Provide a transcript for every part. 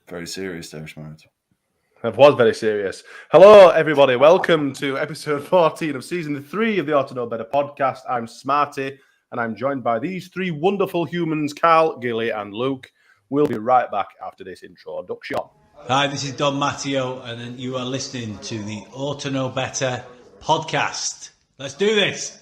Very serious there, Smart. It was very serious. Hello, everybody. Welcome to episode 14 of season 3 of the Ought to Know Better podcast. I'm Smarty, and I'm joined by these three wonderful humans, Carl, Gilly, and Luke. We'll be right back after this introduction. Hi, this is Don Matteo, and you are listening to the Ought to Know Better podcast. Let's do this.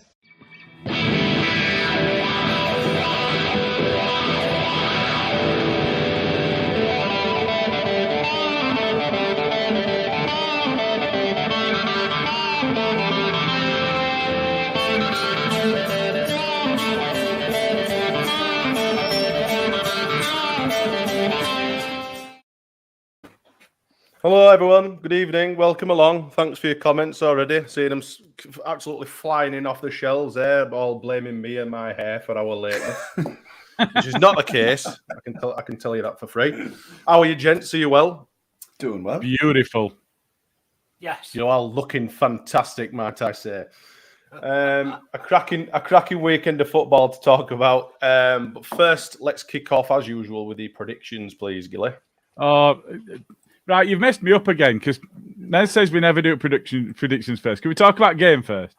Hello, everyone. Good evening. Welcome along. Thanks for your comments already. Seeing them absolutely flying in off the shelves there, all blaming me and my hair for our lateness, which is not the case. I can tell you that for free. How are you, gents? Are you well? Doing well. Beautiful. Yes. You're all looking fantastic, might I say. A cracking weekend of football to talk about. But first, let's kick off as usual with the predictions, please, Gilly. Right, you've messed me up again because Ned says we never do predictions first. Can we talk about game first?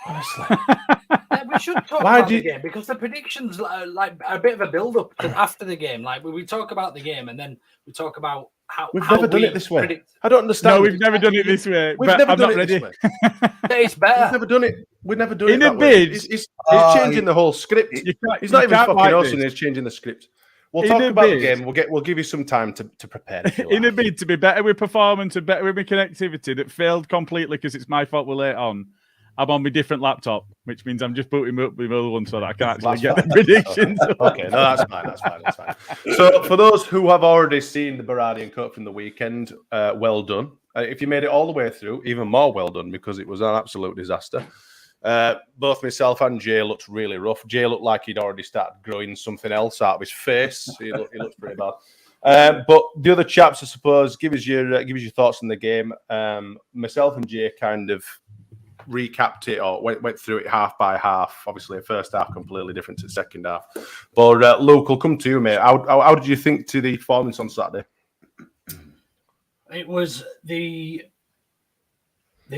Honestly. We should talk about the game because the predictions are like a bit of a build-up to after the game. Like we talk about the game and then we talk about how we've never done it this way. I don't understand. No, we've never done it this way. We've never done it this way. It's better. We've never done it. We've never done it in that a way. bid. He's changing the whole script. He's not even fucking us, and he's changing the script. We'll talk about the game. We'll give you some time to prepare. In a bid to be better with performance and better with my connectivity that failed completely because it's my fault we're late on. I'm on my different laptop, which means I'm just booting up with my other one so that I can actually get the predictions. Okay, no, that's fine. So for those who have already seen the Baradian Cup from the weekend, well done. If you made it all the way through, even more well done because it was an absolute disaster. Both myself and Jay looked really rough. Jay looked like he'd already started growing something else out of his face. He looked pretty bad. But the other chaps, I suppose, give us your thoughts on the game. Myself and Jay kind of recapped it or went through it half by half. Obviously, the first half completely different to the second half. But Luke, we'll come to you, mate. How did you think to the performance on Saturday? It was the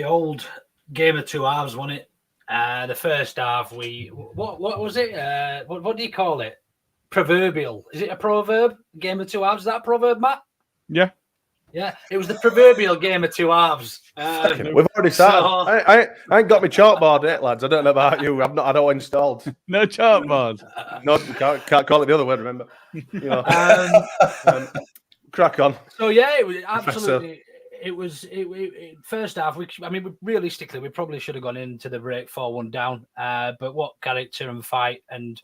old game of two halves, wasn't it? The first half, what was it? What do you call it? Proverbial. Is it a proverb? Game of two halves. Is that a proverb, Matt? Yeah. Yeah. It was the proverbial game of two halves. We've already started. I ain't got my chalkboard yet, lads. I don't know about you. I don't installed. No chalkboard. No, can't call it the other word. Remember. You know. Crack on. So yeah, it was absolutely. It was first half. Realistically, we probably should have gone into the break 4-1 down. But what character and fight and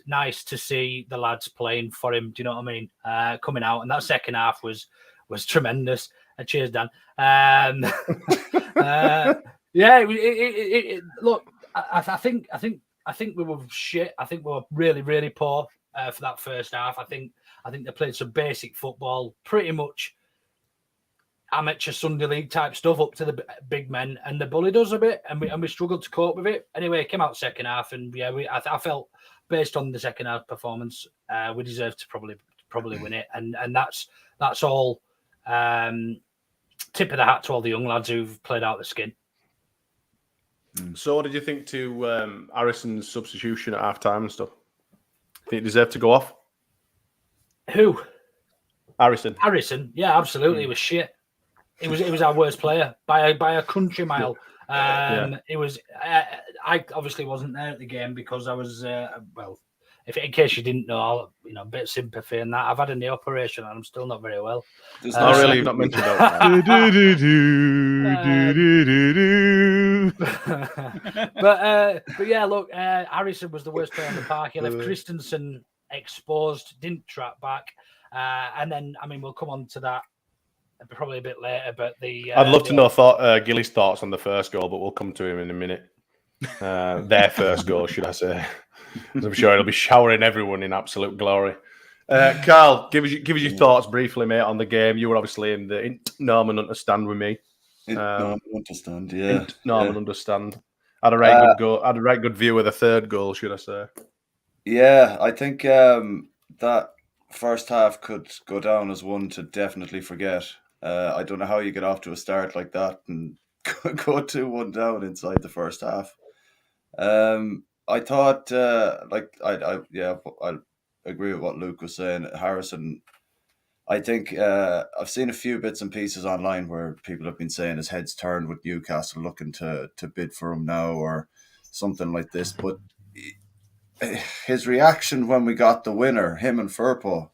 nice to see the lads playing for him. Do you know what I mean? Coming out, and that second half was tremendous. Cheers, Dan. Look, I think we were shit. I think we were really, really poor for that first half. I think they played some basic football, pretty much amateur Sunday league type stuff up to the big men, and they bullied us a bit, and we struggled to cope with it. Anyway, it came out second half, and yeah, I felt based on the second half performance, we deserved to probably win it, and that's all. Tip of the hat to all the young lads who've played out the skin. So, what did you think to Harrison's substitution at half time and stuff? Think he deserved to go off? Who? Harrison. Yeah, absolutely. It was shit. It was our worst player by a country mile. It was. I obviously wasn't there at the game because I was. In case you didn't know, a bit of sympathy and that. I've had a knee operation and I'm still not very well. Not really. You've not mentioned that. But yeah, look, Harrison was the worst player on the park. He left Christensen exposed, didn't track back, and then we'll come on to that probably a bit later. But I'd love to know Gilly's thoughts on the first goal, but we'll come to him in a minute. Their first goal, should I say? I'm sure it'll be showering everyone in absolute glory. Carl, give us your thoughts briefly, mate, on the game. You were obviously in the Norman understand with me. Norman understand, yeah. Norman understand. Had a right good view of the third goal, should I say? Yeah, I think that first half could go down as one to definitely forget. I don't know how you get off to a start like that and go 2-1 down inside the first half. I thought, I agree with what Luke was saying. Harrison, I think I've seen a few bits and pieces online where people have been saying his head's turned with Newcastle looking to bid for him now or something like this. But his reaction when we got the winner, him and Firpo,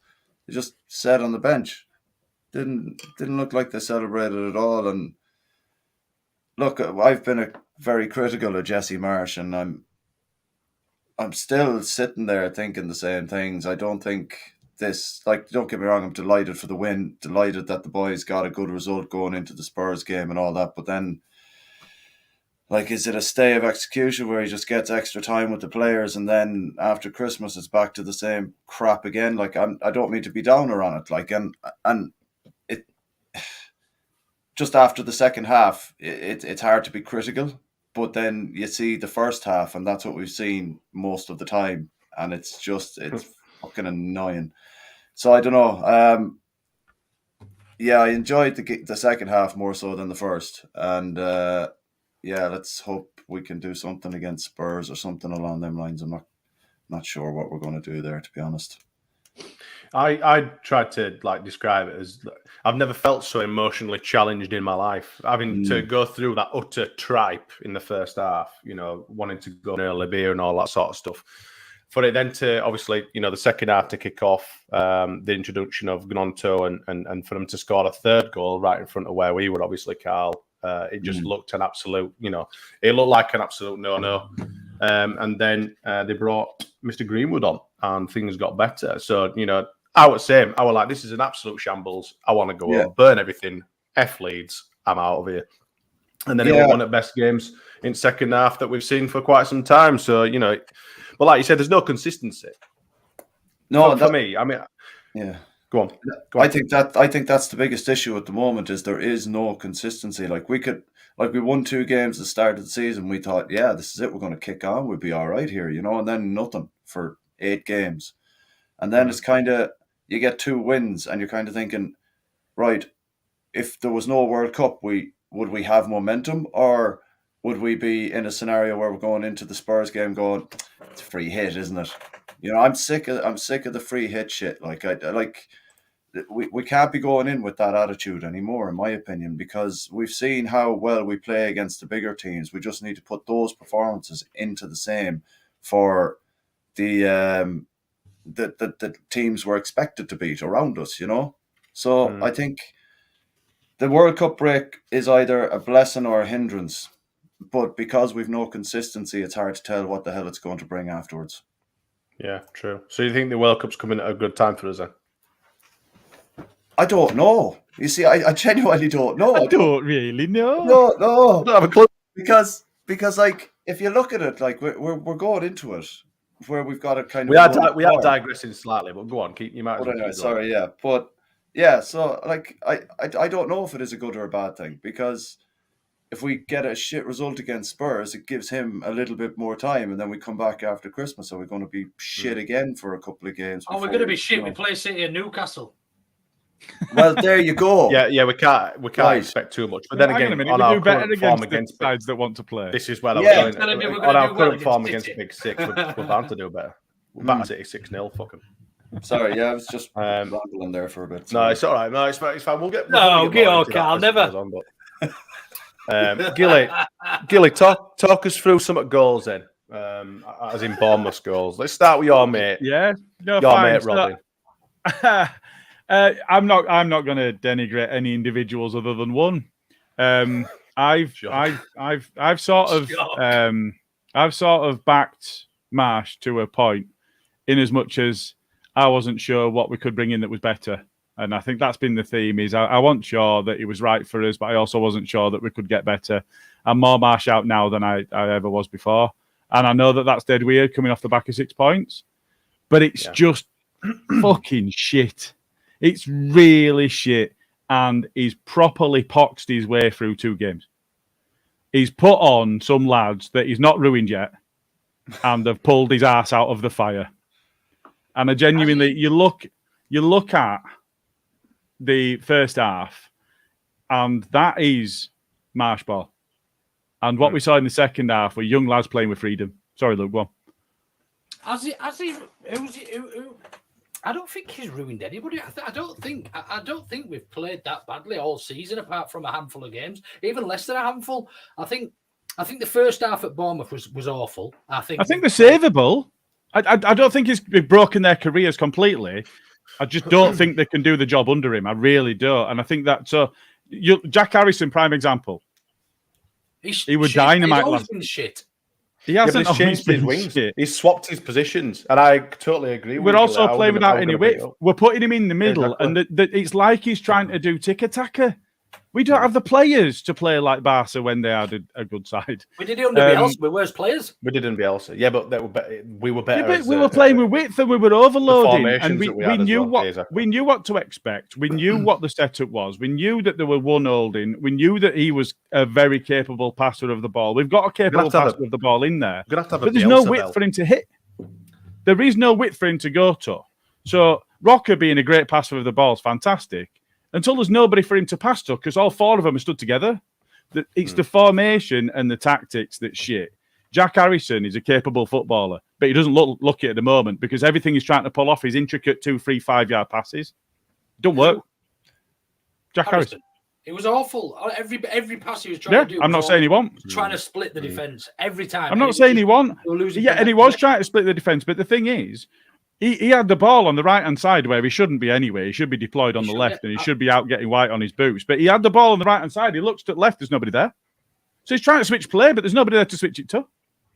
he just sat on the bench. Didn't look like they celebrated at all. And look, I've been very critical of Jesse Marsh, and I'm still sitting there thinking the same things. I don't think this, like, don't get me wrong, I'm delighted for the win, delighted that the boys got a good result going into the Spurs game and all that. But then, like, is it a stay of execution where he just gets extra time with the players and then after Christmas it's back to the same crap again? Like, I don't mean to be downer on it. Like, and it just after the second half, it's hard to be critical. But then you see the first half, and that's what we've seen most of the time, and it's fucking annoying. So I don't know. I enjoyed the second half more so than the first, and let's hope we can do something against Spurs or something along them lines. I'm not sure what we're going to do there, to be honest. I tried to describe it as I've never felt so emotionally challenged in my life. Having to go through that utter tripe in the first half, wanting to go early beer and all that sort of stuff. For it then to obviously, the second half to kick off, the introduction of Gnonto and for them to score a third goal right in front of where we were, obviously, Carl. It just looked an absolute, it looked like an absolute no-no. And then they brought Mr. Greenwood on and things got better. So, I was like, this is an absolute shambles. I want to go home, burn everything. F Leeds, I'm out of here. And then it was one of the best games in second half that we've seen for quite some time. So, but like you said, there's no consistency. No, for me, I mean, Go on. I think that's the biggest issue at the moment is there is no consistency. Like we won 2 games at the start of the season. We thought, this is it. We're going to kick on. We'll be all right here, and then nothing for 8 games. And then it's kind of, you get 2 wins and you're kind of thinking, right, if there was no World Cup, would we have momentum, or would we be in a scenario where we're going into the Spurs game going, it's a free hit, isn't it? I'm sick of the free hit shit. We can't be going in with that attitude anymore, in my opinion, because we've seen how well we play against the bigger teams. We just need to put those performances into the same for the teams we're expected to beat around us, So I think the World Cup break is either a blessing or a hindrance, but because we've no consistency, it's hard to tell what the hell it's going to bring afterwards. Yeah, true. So you think the World Cup's coming at a good time for us then? I don't know. You see, I genuinely don't know. I don't really know. No. I don't have a clue. Because like, if you look at it, like we're going into it where we've got a kind of... We are digressing slightly, but go on. You might as well keep sorry, yeah. But, yeah, so, like, I don't know if it is a good or a bad thing, because if we get a shit result against Spurs, it gives him a little bit more time, and then we come back after Christmas, so we're going to be shit again for a couple of games. Oh, we're going to be shit. We play City and Newcastle. Well, there you go. Yeah, we can't expect too much. But then again, on our current form against sides that want to play, this is where I'm going. On our current form against Big Six, we're bound to do better. We're back to City 6-0. Fuck them. Sorry, I was just rambling there for a bit. No, it's all right. No, it's fine. We'll get. Carl, never. Gilly, talk us through some goals then, as in Bournemouth goals. Let's start with your mate. Yeah, no, your fine. Mate Robin. I'm not going to denigrate any individuals other than one. I've sort of backed Marsh to a point, in as much as I wasn't sure what we could bring in that was better. And I think that's been the theme, is I wasn't sure that it was right for us, but I also wasn't sure that we could get better. I'm more Marsh out now than I ever was before. And I know that that's dead weird coming off the back of 6 points, but it's just fucking shit. It's really shit. And he's properly poxed his way through 2 games. He's put on some lads that he's not ruined yet, and have pulled his ass out of the fire. And I genuinely, you look you look at the first half, and that is Marsh ball. And what we saw in the second half were young lads playing with freedom. Sorry, Luke, go on. Who? I don't think he's ruined anybody. I don't think we've played that badly all season, apart from a handful of games, even less than a handful. I think the first half at Bournemouth was awful. I think they're savable. I don't think he's broken their careers completely. I just don't think they can do the job under him. I really don't. And I think that Jack Harrison, prime example. He was dynamite. He's always been shit. He hasn't changed his wings. Shit. He's swapped his positions, and I totally agree. We're also playing without any width. We're putting him in the middle, and it's like he's trying to do tiki-taka. We don't have the players to play like Barca when they had a good side. We did it under Bielsa. We're worse players. We did in Bielsa, yeah, but we were better. Yeah, but we were playing with width, and we were overloading, and we knew what to expect. We knew what the setup was. We knew that there were one holding. We knew that he was a very capable passer of the ball. We've got a capable passer of the ball in there, but there's no width for him to hit. There is no width for him to go to. So Rocker being a great passer of the ball is fantastic. Until there's nobody for him to pass to, because all four of them are stood together. It's the formation and the tactics that's shit. Jack Harrison is a capable footballer, but he doesn't look lucky at the moment because everything he's trying to pull off is intricate 2, 3, 5 yard passes. Don't work. Jack Harrison. It was awful. Every pass he was trying to do. I'm not saying he won't. Trying to split the defence every time. I'm not saying he won't. Yeah, and he was trying to split the defence, but the thing is, He had the ball on the right-hand side where he shouldn't be anyway. He should be deployed on the left and he should be out getting white on his boots. But he had the ball on the right-hand side. He looks to the left. There's nobody there. So he's trying to switch play, but there's nobody there to switch it to.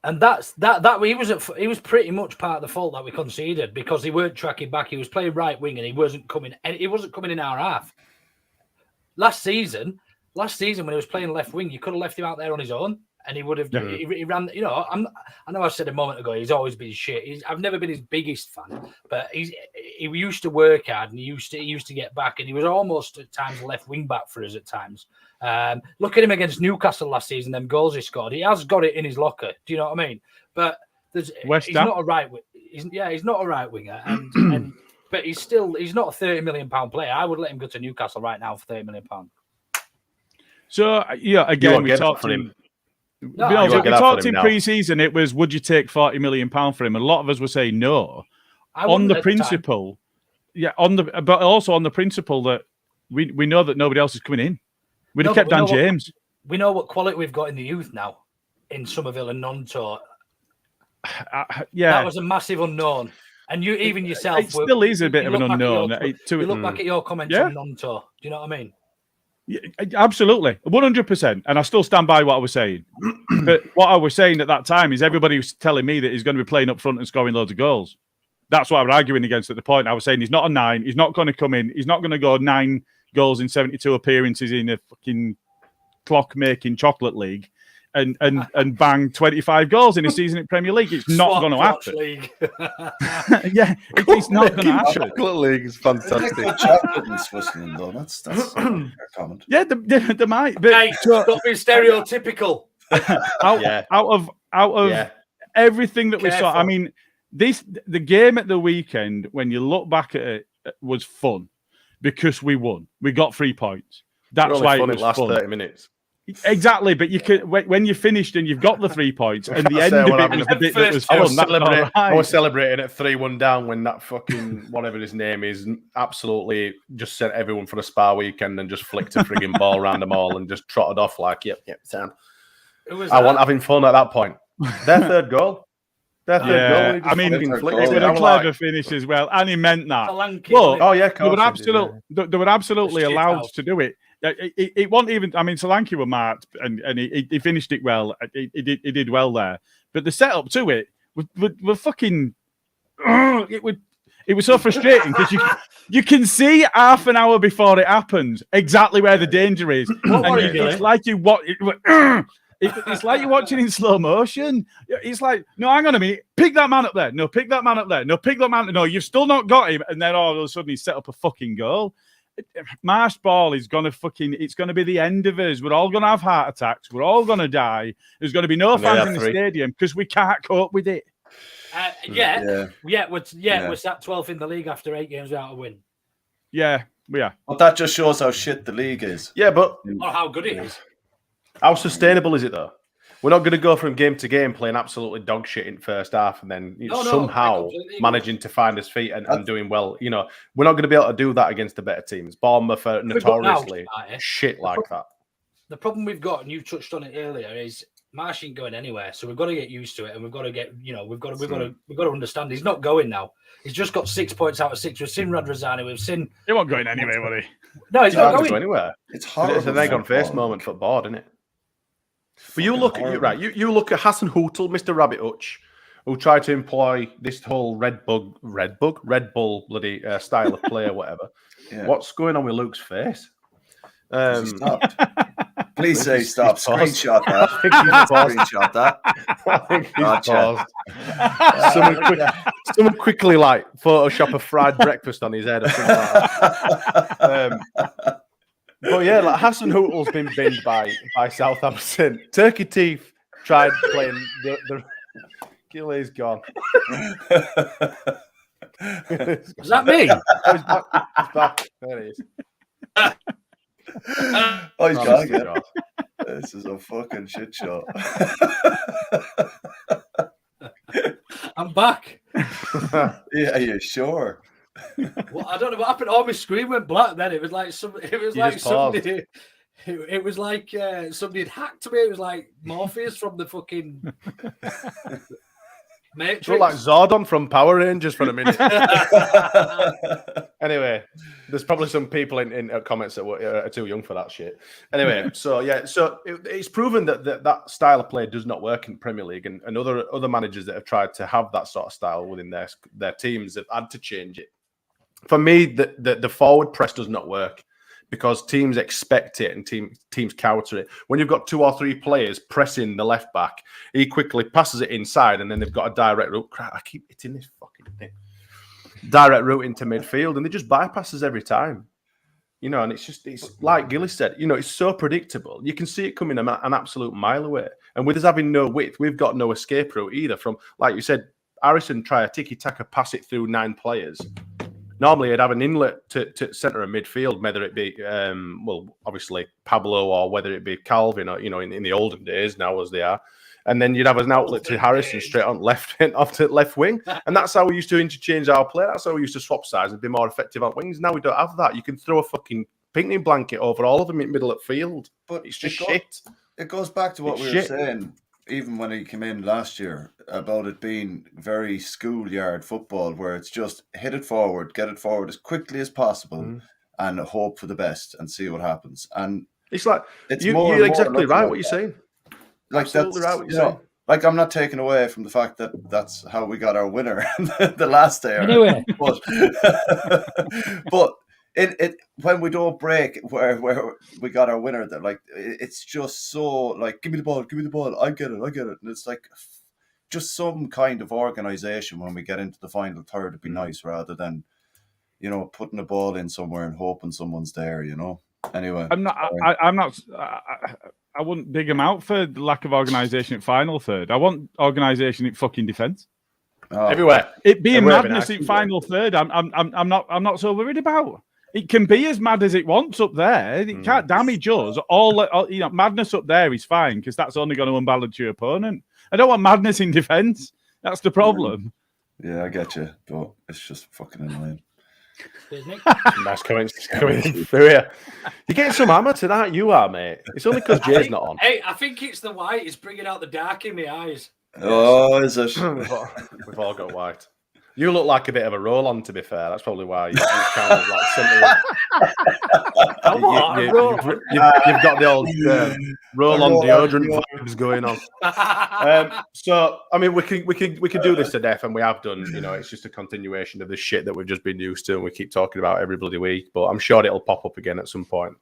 And he was pretty much part of the fault that we conceded because he weren't tracking back. He was playing right wing and he wasn't coming in our half. Last season when he was playing left wing, you could have left him out there on his own. And he would have. Yeah. He ran. You know, I know I said a moment ago he's always been shit. I've never been his biggest fan, but he used to work hard and he used to get back, and he was almost at times left wing back for us at times. Look at him against Newcastle last season. Them goals he scored, he has got it in his locker. Do you know what I mean? But he's not a right. He's not a right winger, but he's not a £30 million player. I would let him go to Newcastle right now for £30 million. So yeah, again we talked to him. No, we talked in pre-season. It was, would you take £40 million for him? And a lot of us were saying no. On the principle, but also on the principle that we know that nobody else is coming in. We'd have kept Dan James. We know what quality we've got in the youth now in Somerville and Nonto. That was a massive unknown. And you, even yourself, it still is a bit of an unknown. You look back at your comments on Nonto. Do you know what I mean? Yeah, absolutely, 100%, and I still stand by what I was saying. But what I was saying at that time is everybody was telling me that he's going to be playing up front and scoring loads of goals. That's what I was arguing against at the point. I was saying he's not a 9. He's not going to come in. He's not going to go 9 goals in 72 appearances in a fucking clock-making chocolate league and bang 25 goals in a season in Premier League. It's not going to happen. Yeah, it's not going to happen. Chocolate league is fantastic. Chocolate in Switzerland, though. That's a comment. Yeah, there might. But hey, stop being stereotypical. Out of everything that we saw, I mean, the game at the weekend, when you look back at it, was fun because we won. We got 3 points. That's why it was last fun. 30 minutes. Exactly, but you could when you finished and you've got the 3 points, and the end of it was the bit that was fun. I was celebrating at 3-1 down when that fucking whatever his name is absolutely just sent everyone for a spa weekend and just flicked a frigging ball around them all and just trotted off like, yep, sound. I want having fun at that point. Their third goal. I mean, it was a clever finish as well, and he meant that. They were absolutely allowed to do it. It wasn't even. I mean, Solanke were marked, and he finished it well. He did well there. But the setup to it were fucking. It was so frustrating because you can see half an hour before it happens exactly where the danger is, it's like it's like you're watching in slow motion. It's like, no, hang on a minute. Pick that man up there. No, pick that man up there. No, pick that man. No, you've still not got him. And then all of a sudden he's set up a fucking goal. Marsh ball is going to it's going to be the end of us. We're all going to have heart attacks. We're all going to die. There's going to be no fans in the stadium because we can't cope with it. We're sat 12th in the league after 8 games without a win. Yeah, we are. But that just shows how shit the league is. Yeah, but Or how good it is. how sustainable is it though? We're not going to go from game to game playing absolutely dog shit in first half and then somehow managing to find his feet and doing well. You know, we're not going to be able to do that against the better teams. Bournemouth are notoriously shit like that. The problem we've got, and you touched on it earlier, is Marsh ain't going anywhere. So we've got to get used to it, and we've got to get, we've got to understand he's not going now. He's just got 6 points out of 6. We've seen Radrazani. We've seen. He won't go in anyway, will he? No, he's not going anywhere. It's horrible. It's an egg on face moment for board, isn't it? But you look at you look at Hassan Hootel, Mr. Rabbit Hutch, who tried to employ this whole Red Bull bloody style of play or whatever. Yeah. What's going on with Luke's face? Stopped. Please say stop. Screenshot that. Screenshot that. I think he's paused. Someone quickly Photoshop a fried breakfast on his head or something like that. But yeah, like Hassan Hootel's been binned by Southampton. Turkey Teeth tried playing the Gilly's gone. Was that me? He's back. There he is. He's gone again. This is a fucking shit show. I'm back. Yeah, are you sure? Well, I don't know what happened. Oh, my screen went black. Then it was like somebody. It was like somebody had hacked me. It was like Morpheus from the fucking Matrix. Look like Zordon from Power Rangers for a minute. Anyway, there's probably some people in comments that are too young for that shit. Anyway, so it's proven that style of play does not work in Premier League, and other managers that have tried to have that sort of style within their teams have had to change it. For me, the forward press does not work because teams expect it and teams counter it. When you've got 2 or 3 players pressing the left back, he quickly passes it inside and then they've got a direct route. Crap, I keep hitting this fucking thing. Direct route into midfield and they just bypasses every time. You know, and it's like Gilly said, you know, it's so predictable. You can see it coming an absolute mile away. And with us having no width, we've got no escape route either from, like you said, Harrison try a tiki-taka, pass it through 9 players. Normally, I'd have an inlet to centre of midfield, whether it be, obviously Pablo or whether it be Calvin, or in the olden days now as they are, and then you'd have an outlet to Harrison straight on off to left wing, and that's how we used to interchange our play. That's how we used to swap sides and be more effective on wings. Now we don't have that. You can throw a fucking picnic blanket over all of them in middle of field, but it's just shit. It goes back to what we were saying. Even when he came in last year, about it being very schoolyard football, where it's just hit it forward, get it forward as quickly as possible, and hope for the best and see what happens. And it's like you're exactly right what you're saying. Like absolutely right what you're saying. Like I'm not taking away from the fact that that's how we got our winner the last day. Anyway, but it when we don't break where we got our winner, that like it's just so like give me the ball, I get it, and it's like just some kind of organization when we get into the final third would be nice rather than putting the ball in somewhere and hoping someone's there. Anyway, I wouldn't dig him out for the lack of organisation at final third. I want organisation in fucking defence. Everywhere. It being madness in final third, I'm not so worried about. It can be as mad as it wants up there. It can't damage us. All madness up there is fine because that's only going to unbalance your opponent. I don't want madness in defence. That's the problem. Yeah, I get you, but it's just fucking annoying. Nice comments coming through here. You're getting some hammer tonight, you are, mate. It's only because Jay's not on. Hey, I think it's the white. It's bringing out the dark in my eyes. Oh, is it? We've all got white. You look like a bit of a roll-on, to be fair. That's probably why you're kind of like you've got the old roll-on deodorant vibes going on. So, I mean, we could do this to death, and we have done. It's just a continuation of the shit that we've just been used to, and we keep talking about every bloody week. But I'm sure it'll pop up again at some point.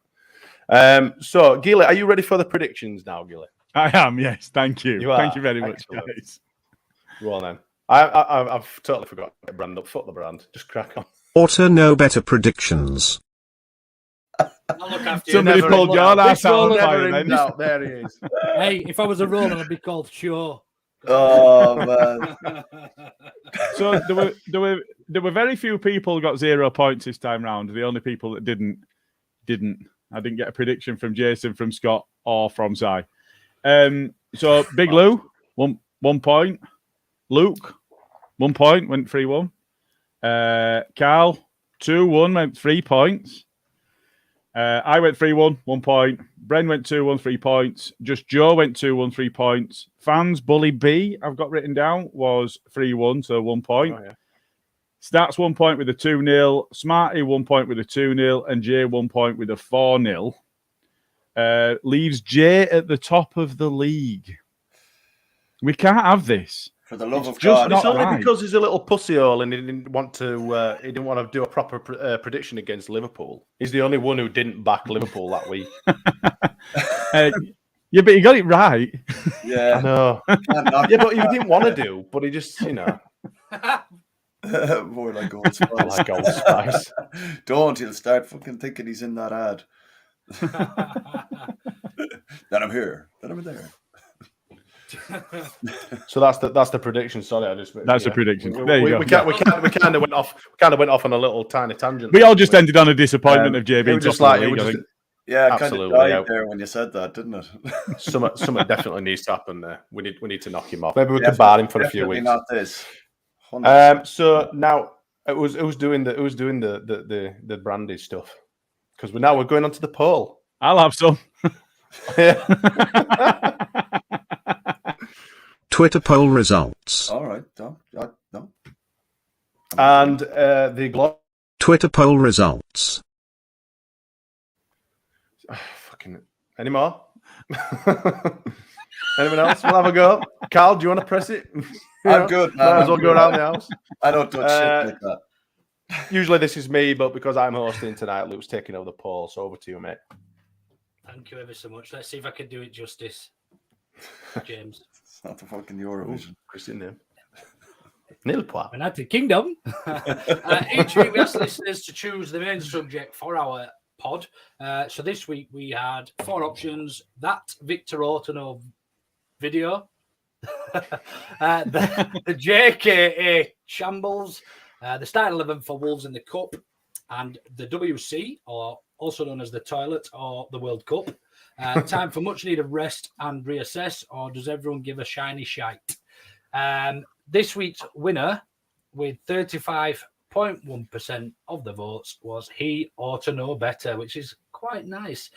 So, Gilly, are you ready for the predictions now, Gilly? I am. Yes, thank you. Thank you very much, guys. Go on then. I've totally forgot to brand up. Fuck the brand. Just crack on. Auto know better predictions. I'll look after you. Somebody pulled your ass out. There he is. Hey, if I was a roller, I'd be called Sure. Oh man. So there were very few people who got 0 points this time round. The only people that didn't. I didn't get a prediction from Jason, from Scott, or from Si. So Big Lou, 1 point. Luke, 1 point, went 3-1. Carl, 2-1, went 3 points. I went 3-1, 1 point. Bren went 2-1, 3 points. Just Joe went 2-1, 3 points. Fans Bully B, I've got written down, was 3-1, so 1 point. Oh, yeah. Stats 1 point with a 2-0. Smarty 1 point with a 2-0. And Jay 1 point with a 4-0. Leaves Jay at the top of the league. We can't have this. For the love of just God. not It's only right. because he's a little pussyhole and he didn't want to do a proper prediction against Liverpool. He's the only one who didn't back Liverpool that week. Yeah, but he got it right. Yeah. I know. Yeah, but he didn't want to do, but he just, More like Old Spice. like Old Spice. Don't, he'll start fucking thinking he's in that ad. Then I'm here. Then I'm there. So that's the prediction. Sorry, I just That's a prediction. There you go. We kind of went off on a little tiny tangent. We all just ended on a disappointment of Jay being top of the league, I think. Yeah, Absolutely, kind of died yeah. there when you said that, didn't it? Something definitely needs to happen there. We need to knock him off. Maybe we could bar him for a few Definitely weeks. not this. 100%. So now it was doing the brandy stuff, because we're going on to the poll. I'll have some. Twitter poll results. All right. No. And the Twitter poll results. fucking any more? Anyone else? We'll have a go. Carl, do you want to press it? I'm good, man. Might as well go around the house. I don't touch shit like that. Usually this is me, but because I'm hosting tonight, Luke's taking over the poll. So over to you, mate. Thank you ever so much. Let's see if I can do it justice, James. It's not the fucking Eurovision. Christian name. Nil point. United Kingdom. Each week we ask listeners to choose the main subject for our pod. So this week we had 4 options. That Victor Ortonov video, the JKA shambles, the start 11 for Wolves in the Cup, and the WC, or also known as the toilet, or the World Cup. Time for much needed rest and reassess, or does everyone give a shiny shite? This week's winner, with 35.1% of the votes, was He Ought to Know Better, which is quite nice.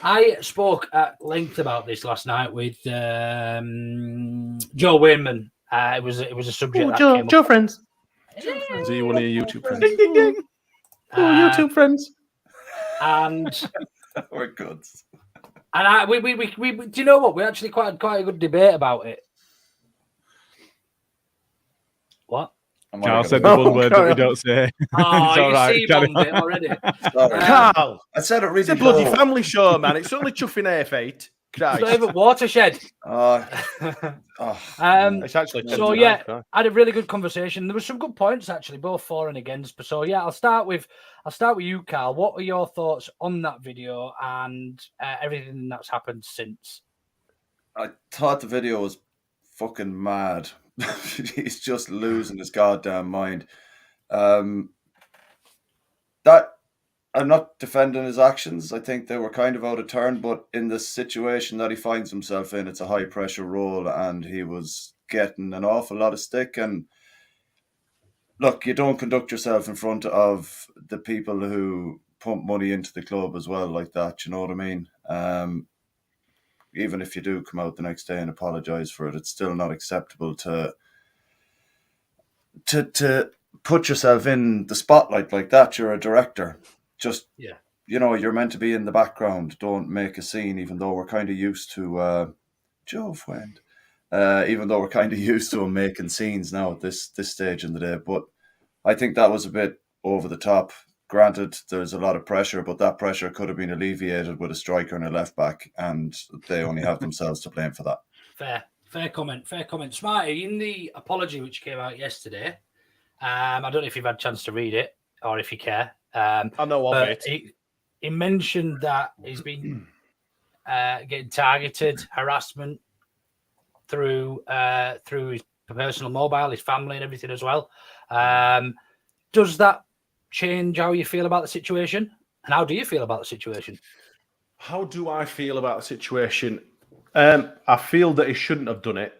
I spoke at length about this last night with Joe Wayman. It was a subject that came Joe up. friends. Yeah. Is he one of your YouTube friends? Ding, ding, ding. YouTube friends. And We're good. And we do you know what? We actually quite a good debate about it. What? Carl said the one word that we don't say. Oh, It's all you right. see Carry it already. Carl, I said it really it's a bloody low. family show, man. It's only chuffing F8. It's not even Watershed. It's actually So yeah, I had a really good conversation. There were some good points actually, both for and against. But so yeah, I'll start with you, Carl. What are your thoughts on that video and everything that's happened since? I thought the video was fucking mad. He's just losing his goddamn mind. That I'm not defending his actions. I think they were kind of out of turn, but in the situation that he finds himself in, it's a high pressure role, and he was getting an awful lot of stick. And look, you don't conduct yourself in front of the people who pump money into the club as well like that. You know what I mean? Even if you do come out the next day and apologise for it, it's still not acceptable to put yourself in the spotlight like that. You're a director. Just, you're meant to be in the background. Don't make a scene, even though we're kind of used to Joe friend. Even though we're kind of used to him making scenes now at this stage in the day. But I think that was a bit over the top. Granted, there's a lot of pressure, but that pressure could have been alleviated with a striker and a left back, and they only have themselves to blame for that. Fair comment. Smarty, in the apology which came out yesterday, I don't know if you've had a chance to read it or if you care. I know of it. He mentioned that he's been getting targeted, harassment through his personal mobile, his family, and everything as well. Does that change how you feel about the situation? And how do you feel about the situation? How do I feel about the situation? I feel that he shouldn't have done it.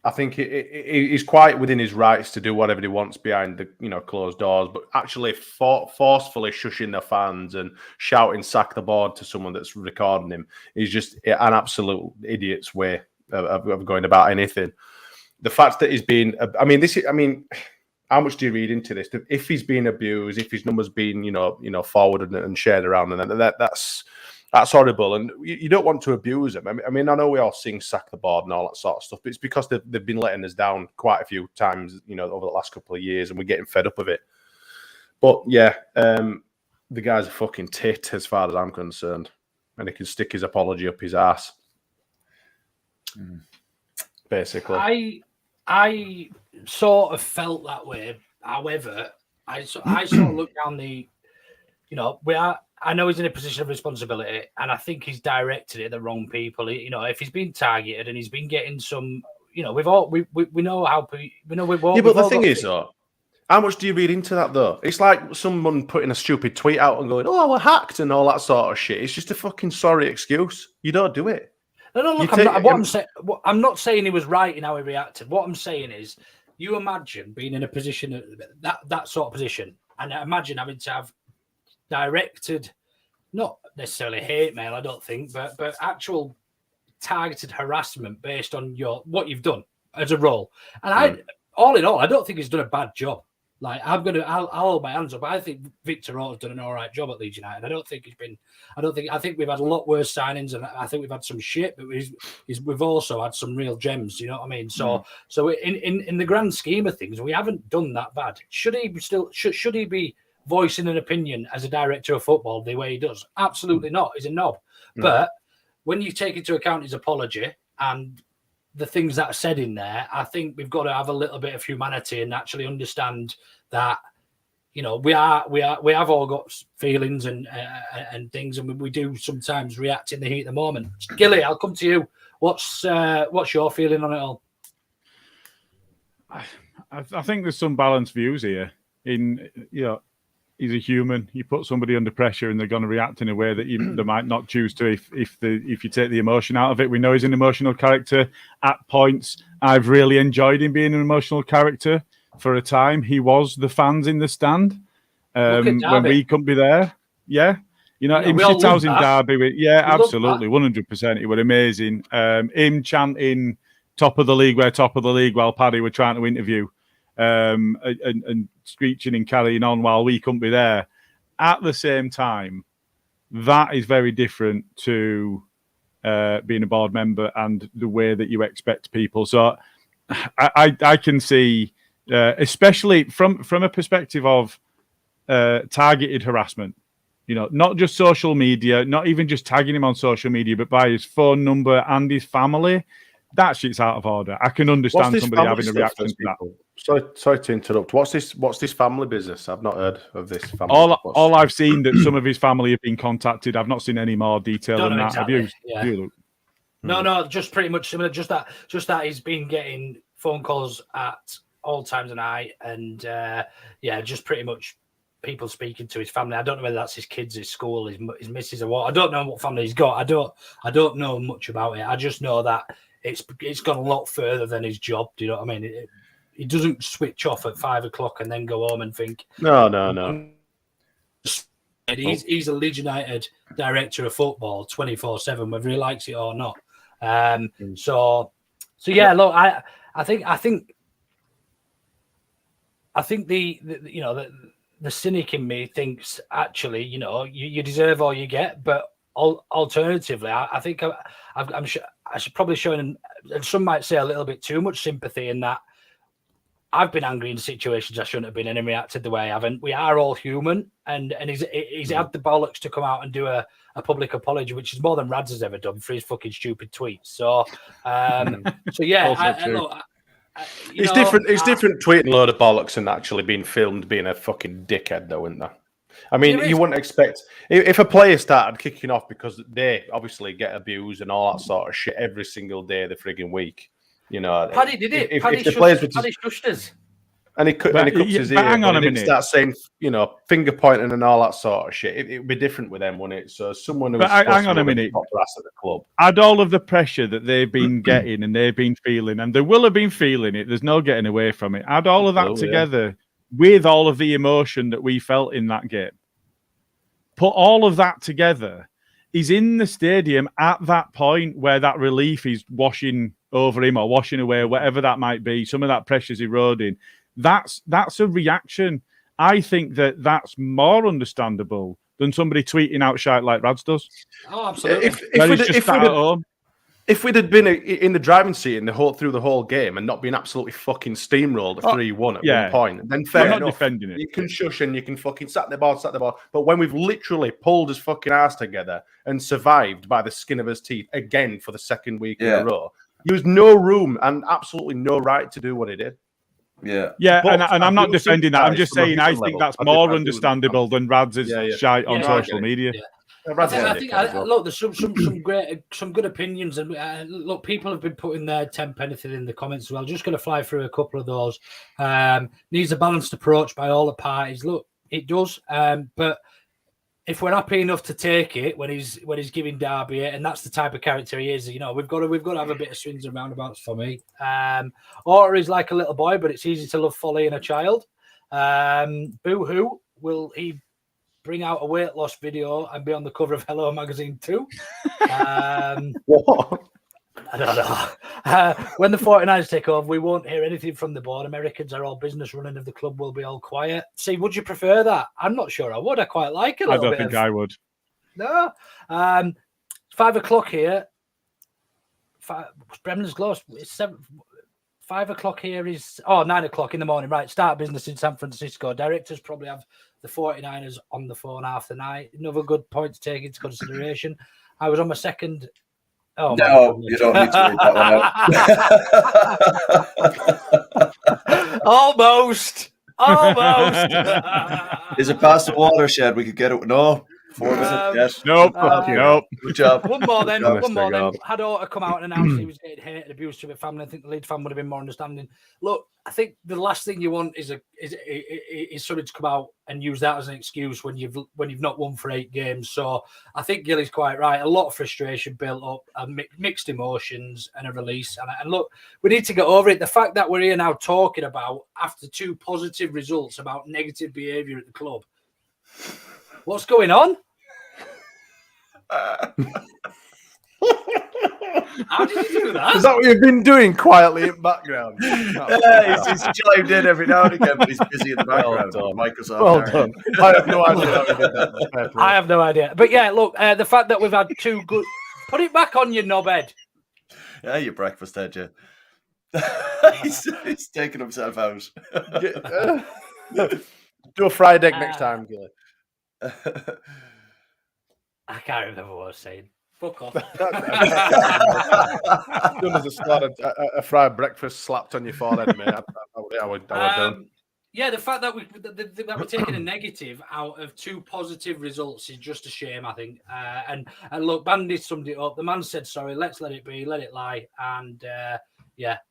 I think he's quite within his rights to do whatever he wants behind the closed doors, but actually forcefully shushing the fans and shouting "sack the board" to someone that's recording him is just an absolute idiot's way of going about anything. The fact that he's been, how much do you read into this? If he's been abused, if his number's been forwarded and shared around, and that's horrible, and you don't want to abuse them. I mean, I know we all sing "sack the board" and all that sort of stuff, but it's because they've been letting us down quite a few times, over the last couple of years, and we're getting fed up of it. But yeah, the guy's a fucking tit as far as I'm concerned, and he can stick his apology up his ass. Basically, I sort of felt that way. However, I sort of look down the, I know he's in a position of responsibility, and I think he's directed it at the wrong people. If he's been targeted and he's been getting some, we know how we know we've all. Yeah, but the thing is, though, how much do you read into that, though? It's like someone putting a stupid tweet out and going, "Oh, we're hacked" and all that sort of shit. It's just a fucking sorry excuse. You don't do it. No, look, I'm not saying he was right in how he reacted. What I'm saying is, you imagine being in a position, that sort of position, and imagine having to have directed, not necessarily hate mail, I don't think, but actual targeted harassment based on what you've done as a role. And all in all, I don't think he's done a bad job. Like, I'll hold my hands up. I think Victor Orta's done an all right job at Leeds United. I think we've had a lot worse signings, and I think we've had some shit, but we've also had some real gems. You know what I mean? So in the grand scheme of things, we haven't done that bad. Should he be voicing an opinion as a director of football the way he does? Absolutely not. He's a knob. But when you take into account his apology and the things that are said in there, I think we've got to have a little bit of humanity and actually understand that, we have all got feelings and things, and we do sometimes react in the heat of the moment. Gilly, I'll come to you. What's your feeling on it all? I think there's some balanced views here. He's a human. You put somebody under pressure and they're going to react in a way that they might not choose to if you take the emotion out of it. We know he's an emotional character. At points, I've really enjoyed him being an emotional character. For a time, he was the fans in the stand when we couldn't be there. Yeah. Him shithousing Derby. Absolutely. 100%. It was amazing. Him chanting top of the league while Paddy were trying to interview. And screeching and carrying on while we couldn't be there. At the same time, that is very different to being a board member and the way that you expect people. So I can see, especially from a perspective of targeted harassment, not just social media, not even just tagging him on social media, but by his phone number and his family. That shit's out of order. I can understand somebody having a reaction to that. Sorry to interrupt. What's this family business? I've not heard of this family. All I've seen that some of his family have been contacted. I've not seen any more detail than that. Exactly. Have you? No, just pretty much similar. Just that he's been getting phone calls at all times of night, and just pretty much people speaking to his family. I don't know whether that's his kids, his school, his missus, or what. I don't know what family he's got. I don't know much about it. I just know that it's gone a lot further than his job. Do you know what I mean? He doesn't switch off at 5 o'clock and then go home and think. No. He's a Leeds United director of football 24/7, whether he likes it or not. So yeah. Look, I think the cynic in me thinks actually, you deserve all you get, but alternatively, I think I'm sure I should probably show him, and some might say a little bit too much sympathy in that. I've been angry in situations I shouldn't have been in and reacted the way I haven't. We are all human, and he's had the bollocks to come out and do a public apology, which is more than Rads has ever done for his fucking stupid tweets. So yeah, it's different. It's different tweeting a load of bollocks and actually being filmed being a fucking dickhead, though, isn't that? I mean, you wouldn't expect if a player started kicking off because they obviously get abused and all that sort of shit every single day of the frigging week. You know, Paddy did it. If Paddy the players were shushed us. and he cups his ear, hang on a didn't minute. start saying, you know, finger pointing and all that sort of shit. It'd be different with them, wouldn't it? So someone who's hang on a minute. Top brass at the club. Add all of the pressure that they've been getting and they've been feeling, and they will have been feeling it. There's no getting away from it. Add all of that together with all of the emotion that we felt in that game. Put all of that together. He's in the stadium at that point where that relief is washing over him or washing away, whatever that might be. Some of that pressure's eroding. That's a reaction. I think that's more understandable than somebody tweeting out shite like Rads does. Oh, absolutely. If we'd have been in the driving seat through the whole game and not been absolutely fucking steamrolled 3-1 at one point, then fair enough. Defending it. You can shush and you can fucking sat the ball. But when we've literally pulled his fucking ass together and survived by the skin of his teeth again for the second week in a row, there was no room and absolutely no right to do what he did. Yeah, and I'm not defending that. I'm just saying I think that's more understandable than Rads' shite on social media. Yeah. I think look, there's some good opinions, and look, people have been putting their 10 anything in the comments as well. Just going to fly through a couple of those. Needs a balanced approach by all the parties. Look, it does, but if we're happy enough to take it when he's giving Derby it, and that's the type of character he is, you know, we've got to have a bit of swings and roundabouts for me. Or he's like a little boy, but it's easy to love folly in a child. Boo hoo, will he bring out a weight loss video and be on the cover of Hello Magazine too? What? I don't know. When the 49ers take over, we won't hear anything from the board. Americans are all business running of the club will be all quiet. See, would you prefer that? I'm not sure I would. I quite like it. I don't think I would. No. 5 o'clock here. Bremner's close. It's 5 o'clock here is 9 o'clock in the morning. Right. Start business in San Francisco. Directors probably have the 49ers on the phone half the night. Another good point to take into consideration. I was on my second. Oh, no, you don't need to read that one out. Almost. Is it past the watershed? We could get it. No. 4 minutes. Nope. Good job. One more then. Had Orta come out and announce he was getting hated, abused to the family. I think the Leeds fan would have been more understanding. Look, I think the last thing you want is somebody to come out and use that as an excuse when you've not won for 8 games. So I think Gilly's quite right. A lot of frustration built up, and mixed emotions, and a release. And look, we need to get over it. The fact that we're here now talking about after 2 positive results about negative behaviour at the club. What's going on? How did you do that? Is that what you've been doing quietly in background? He's chimed in every now and again, but he's busy in the background. Microsoft. Well done. I have no idea how you did that. I have no idea. But yeah, look, the fact that we've had 2 good... Put it back on your knobhead. Yeah, your breakfast head, you. He's taking himself out. Do a fried egg next time, Gilly. I can't remember what I was saying. Fuck off. Done as a fried breakfast slapped on your forehead, mate. I would done. Yeah, the fact that we're taking a negative out of 2 positive results is just a shame, I think. And look, Bandy summed it up. The man said, sorry, let's let it be, let it lie. And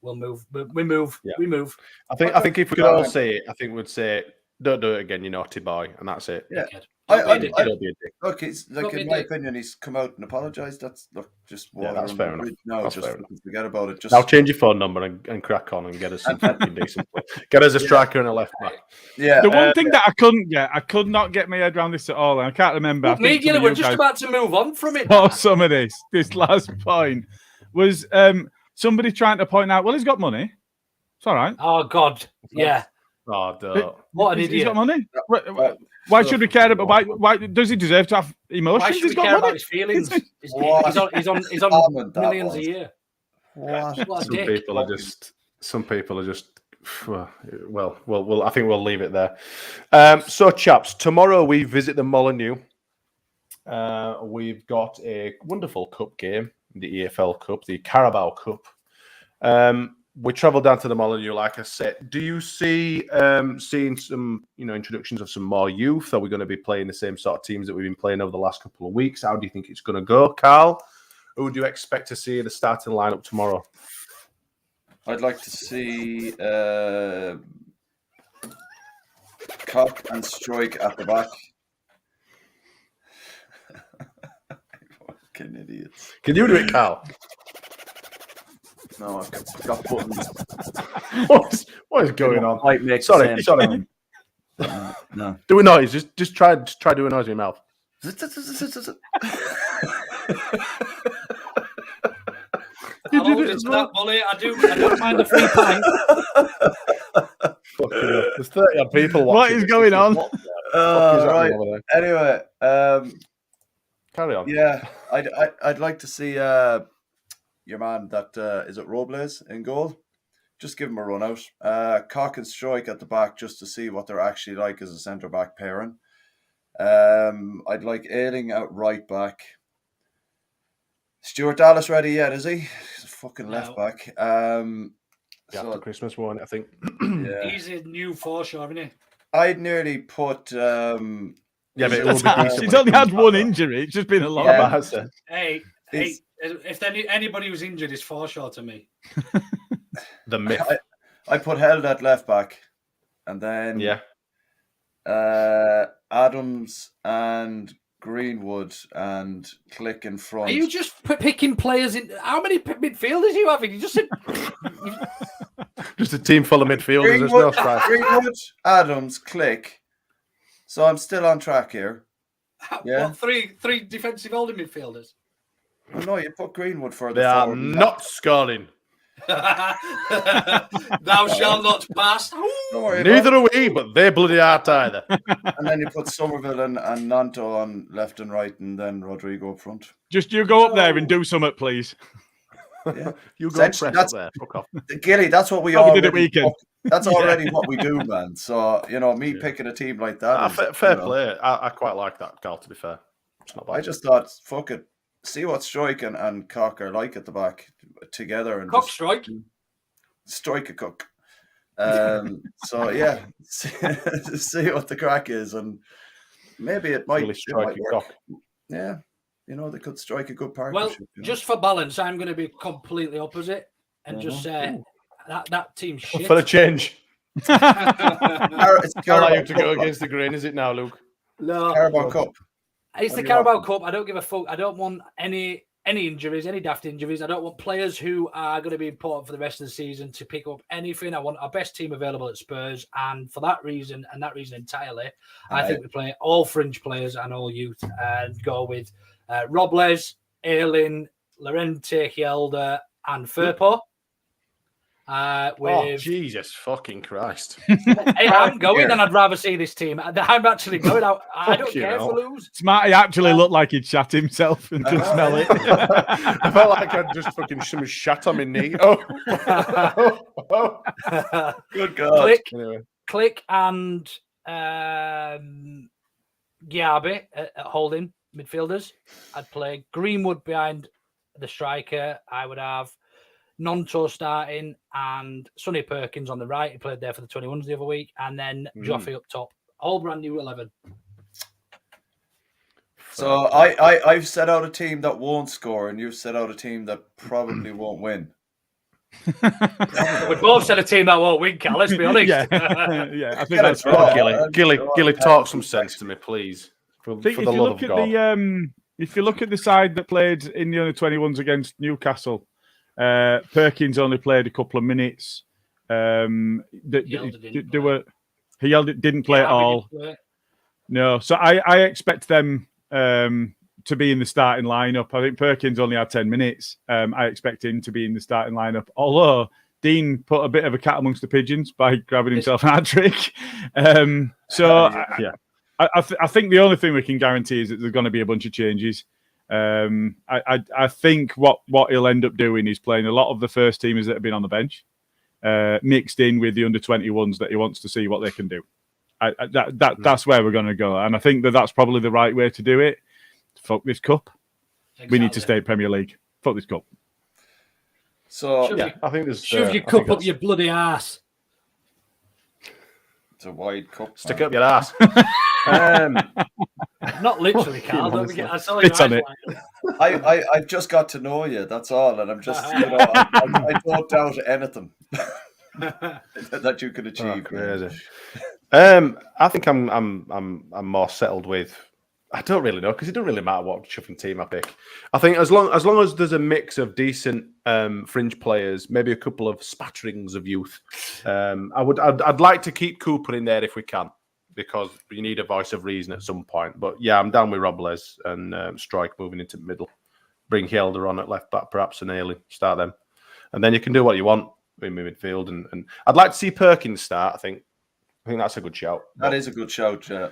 we'll move. We move. Yeah. We move. I think if we could all say it, I think we'd say, don't do it again, you naughty boy. And that's it. Yeah. Look, it's like in my opinion, he's come out and apologised. That's just water. That's fair enough. No, that's just fair enough. Forget about it. Just now change your phone number and crack on and get us some fucking decent play. Get us a striker and a left back. Yeah. The one thing that I could not get my head around this at all, and I can't remember. We're just about to move on from it. Some of this last point was somebody trying to point out, well, he's got money. It's all right. Oh God, yeah. Oh, what an idiot! He's got money. Why should we care about? Why does he deserve to have emotions? Why should we care about his feelings? He's on millions a year. Some people are just. Well, I think we'll leave it there. So, chaps, tomorrow we visit the Molineux. We've got a wonderful cup game, the EFL Cup, the Carabao Cup. we travel down to the Molyneux, like I said. Do you see seeing some, introductions of some more youth? Are we going to be playing the same sort of teams that we've been playing over the last couple of weeks? How do you think it's going to go, Carl? Who do you expect to see in the starting lineup tomorrow? I'd like to see Cock and Strike at the back. Fucking idiots. Can you do it, Carl? No, I've got buttons. What is going on? Might make Sorry. No. Do a noise. Just try do a noise in your mouth. I'll hold it to that, Bully. I don't mind the free pint. There's 30 odd people watching. What is going on? Right. Anyway, carry on. Yeah, I'd like to see your man that is it Robles in goal. Just give him a run out. Cock and Strike at the back just to see what they're actually like as a centre back pairing. I'd like Ayling out right back. Stuart Dallas ready yet, is he? He's a fucking left back. After Christmas one, I think. Yeah. He's a new foreshore, isn't he? I'd nearly put but it will be decent. He's only had one injury. It's just been a lot of bad. Hey, if anybody was injured, it's foreshore to me. The myth. I put Held at left back, and then Adams and Greenwood and Click in front. Are you just picking players in? How many midfielders are you having? You just said just a team full of midfielders. There's no strife. Greenwood, Adams, Click. So I'm still on track here. What, three defensive holding midfielders? No, you put Greenwood for the. They are not scoring. Thou shalt not pass. Neither are we, but they bloody aren't either. And then you put Somerville and Nanto on left and right, and then Rodrigo up front. Just you go up there and do something, please. Yeah. You go press up there. Fuck off. Gilly, that's what we all already did at weekend. That's already what we do, man. So, me picking a team like that. Fair play. I quite like that, Carl, to be fair. It's not bad. I just thought, fuck it. See what Strike and Cock are like at the back together. And Cock just Strike? Strike a Cook. So, yeah. See what the crack is. And maybe it might, really strike work. Cock. Yeah. They could strike a good Well, partnership. just for balance, I'm going to be completely opposite and just say that team's shit. For a change. It's Can't allow you to go against the grain, is it now, Luke? No. Carabao Cup. It's the Carabao Cup. I don't give a fuck. I don't want any injuries, any daft injuries. I don't want players who are going to be important for the rest of the season to pick up anything. I want our best team available at Spurs. And for that reason, and that reason entirely, I think we play all fringe players and all youth and go with Robles, Ayling, Llorente, Hjelde, and Firpo. Jesus fucking Christ. Hey, I'm going and I'd rather see this team. I'm actually going out. I don't care if we lose. Smarty actually looked like he'd shat himself and could smell it. I felt like I'd just fucking some shat on my knee. Good God. Click and Giabi at holding midfielders. I'd play Greenwood behind the striker. I would have Nonto starting and Sonny Perkins on the right. He played there for the 21s the other week. And then Joffrey up top. All brand new 11. So I've set out a team that won't score, and you've set out a team that probably won't win. We both said a team that won't win, Cal. Let's be honest. Yeah, I think that's right. Gilly, talk some sense to me, please. For the love of God. If you look at the side that played in the under-21s against Newcastle, Perkins only played a couple of minutes. Didn't play at all. No, so I expect them to be in the starting lineup. I think Perkins only had 10 minutes. I expect him to be in the starting lineup. Although Dean put a bit of a cat amongst the pigeons by grabbing himself an hat-trick. I think the only thing we can guarantee is that there's going to be a bunch of changes. I think what he'll end up doing is playing a lot of the first teamers that have been on the bench, mixed in with the under-21s that he wants to see what they can do. That's where we're going to go, and I think that's probably the right way to do it. Fuck this cup. Exactly. We need to stay Premier League. Fuck this cup. So Yeah, I think there's. Shove your I cup think up that's- your bloody ass. it's a wide cup. Stick man. up your ass. Not literally, Fucking Carl. Don't honestly. forget. I saw your Spit on eyes it. light up. I've just got to know you. That's all, and I'm just I don't doubt anything that you can Oh, achieve. man. crazy. I think I'm more settled with. I don't really know because it doesn't really matter what chuffing team I pick. I think as long as there's a mix of decent fringe players, maybe a couple of spatterings of youth, I'd like to keep Cooper in there if we can, because you need a voice of reason at some point. But yeah, I'm down with Robles and Strike moving into the middle. Bring Helder on at left back, perhaps, and Ailey, start them, and then you can do what you want in midfield. And I'd like to see Perkins start. I think that's a good shout. That is a good shout. Yeah.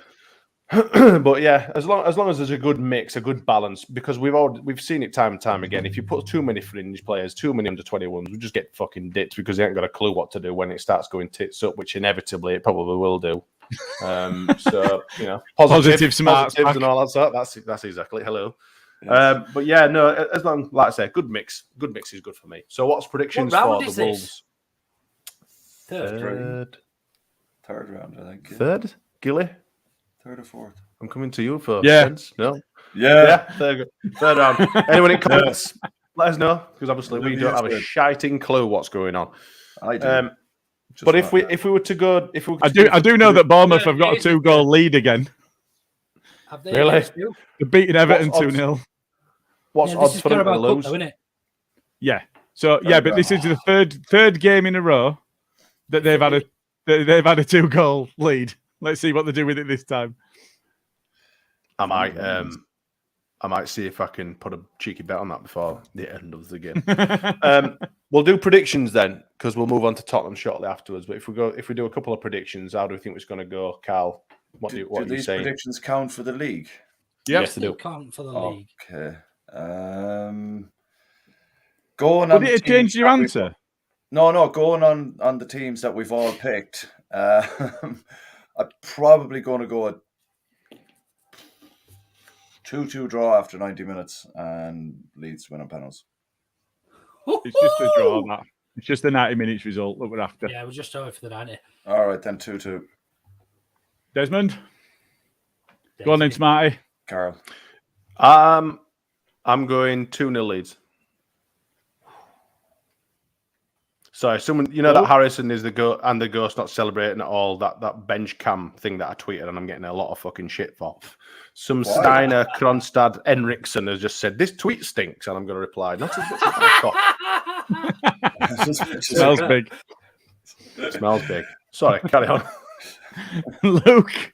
But yeah, as long as there's a good mix, a good balance, because we've seen it time and time again. If you put too many fringe players, too many under 21s, we just get fucking dipped because they ain't got a clue what to do when it starts going tits up, which inevitably it probably will do. So you know, Positive smarts positives back. and all that sort. That's exactly hello. But yeah, no, as long, like I say, good mix is good for me. So what's predictions What for round the is this? Wolves? Third. Third round, I think. Yeah. Third, Gilly. Third or fourth. I'm coming to you for Yeah. sense. No. Yeah. Third round. Anyone in comments, let us know, because obviously we don't have a Good. shiting clue what's going on. I do. Just But not if we were to go, I do know that Bournemouth Yeah, have got a easy, 2-goal lead again. Have they Really? against you? They're beating Everton What's odds? 2-0. what's Yeah, this odds is for them to Carabao Cup, lose? though, isn't it? Yeah. So yeah, but this is the third game in a row that they've had a 2-goal lead. Let's see what they do with it this time. I might see if I can put a cheeky bet on that before the end of the game. We'll do predictions then, because we'll move on to Tottenham shortly afterwards. But if we do a couple of predictions, how do we think it's going to go, Carl? What are Do you these saying? predictions count for the league? Yes, they Still do. can't for the Oh. league. Okay. Going Would on. it the have teams changed your that we've- answer? No. Going on the teams that we've all picked. I'm probably going to go a 2-2 draw after 90 minutes and Leeds win on penalties. It's just a draw, Matt. It's just the 90 minutes result that we're after. Yeah, we're just over for the 90. All right, then 2-2. Desmond, go on then, Smarty. Carl. I'm going 2-0 Leeds. Sorry, someone, you know that Harrison is the ghost not celebrating at all, that bench cam thing that I tweeted and I'm getting a lot of fucking shit for. Some Why? Steiner, Kronstad, Henriksen has just said, this tweet stinks, and I'm going to reply, not as much as I thought. Smells big. Smells big. Sorry, carry on. Luke.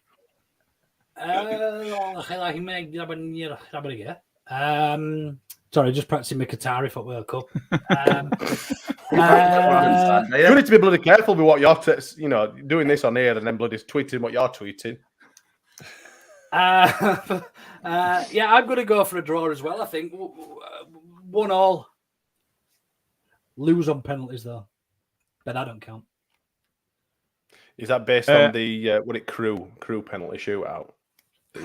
Sorry, just practicing my Qatari for World Cup. You need to be bloody careful with what you're, doing this on here and then bloody tweeting what you're tweeting. Yeah, I'm going to go for a draw as well. I think 1-1. Lose on penalties though, but that don't count. Is that based on the crew penalty shootout?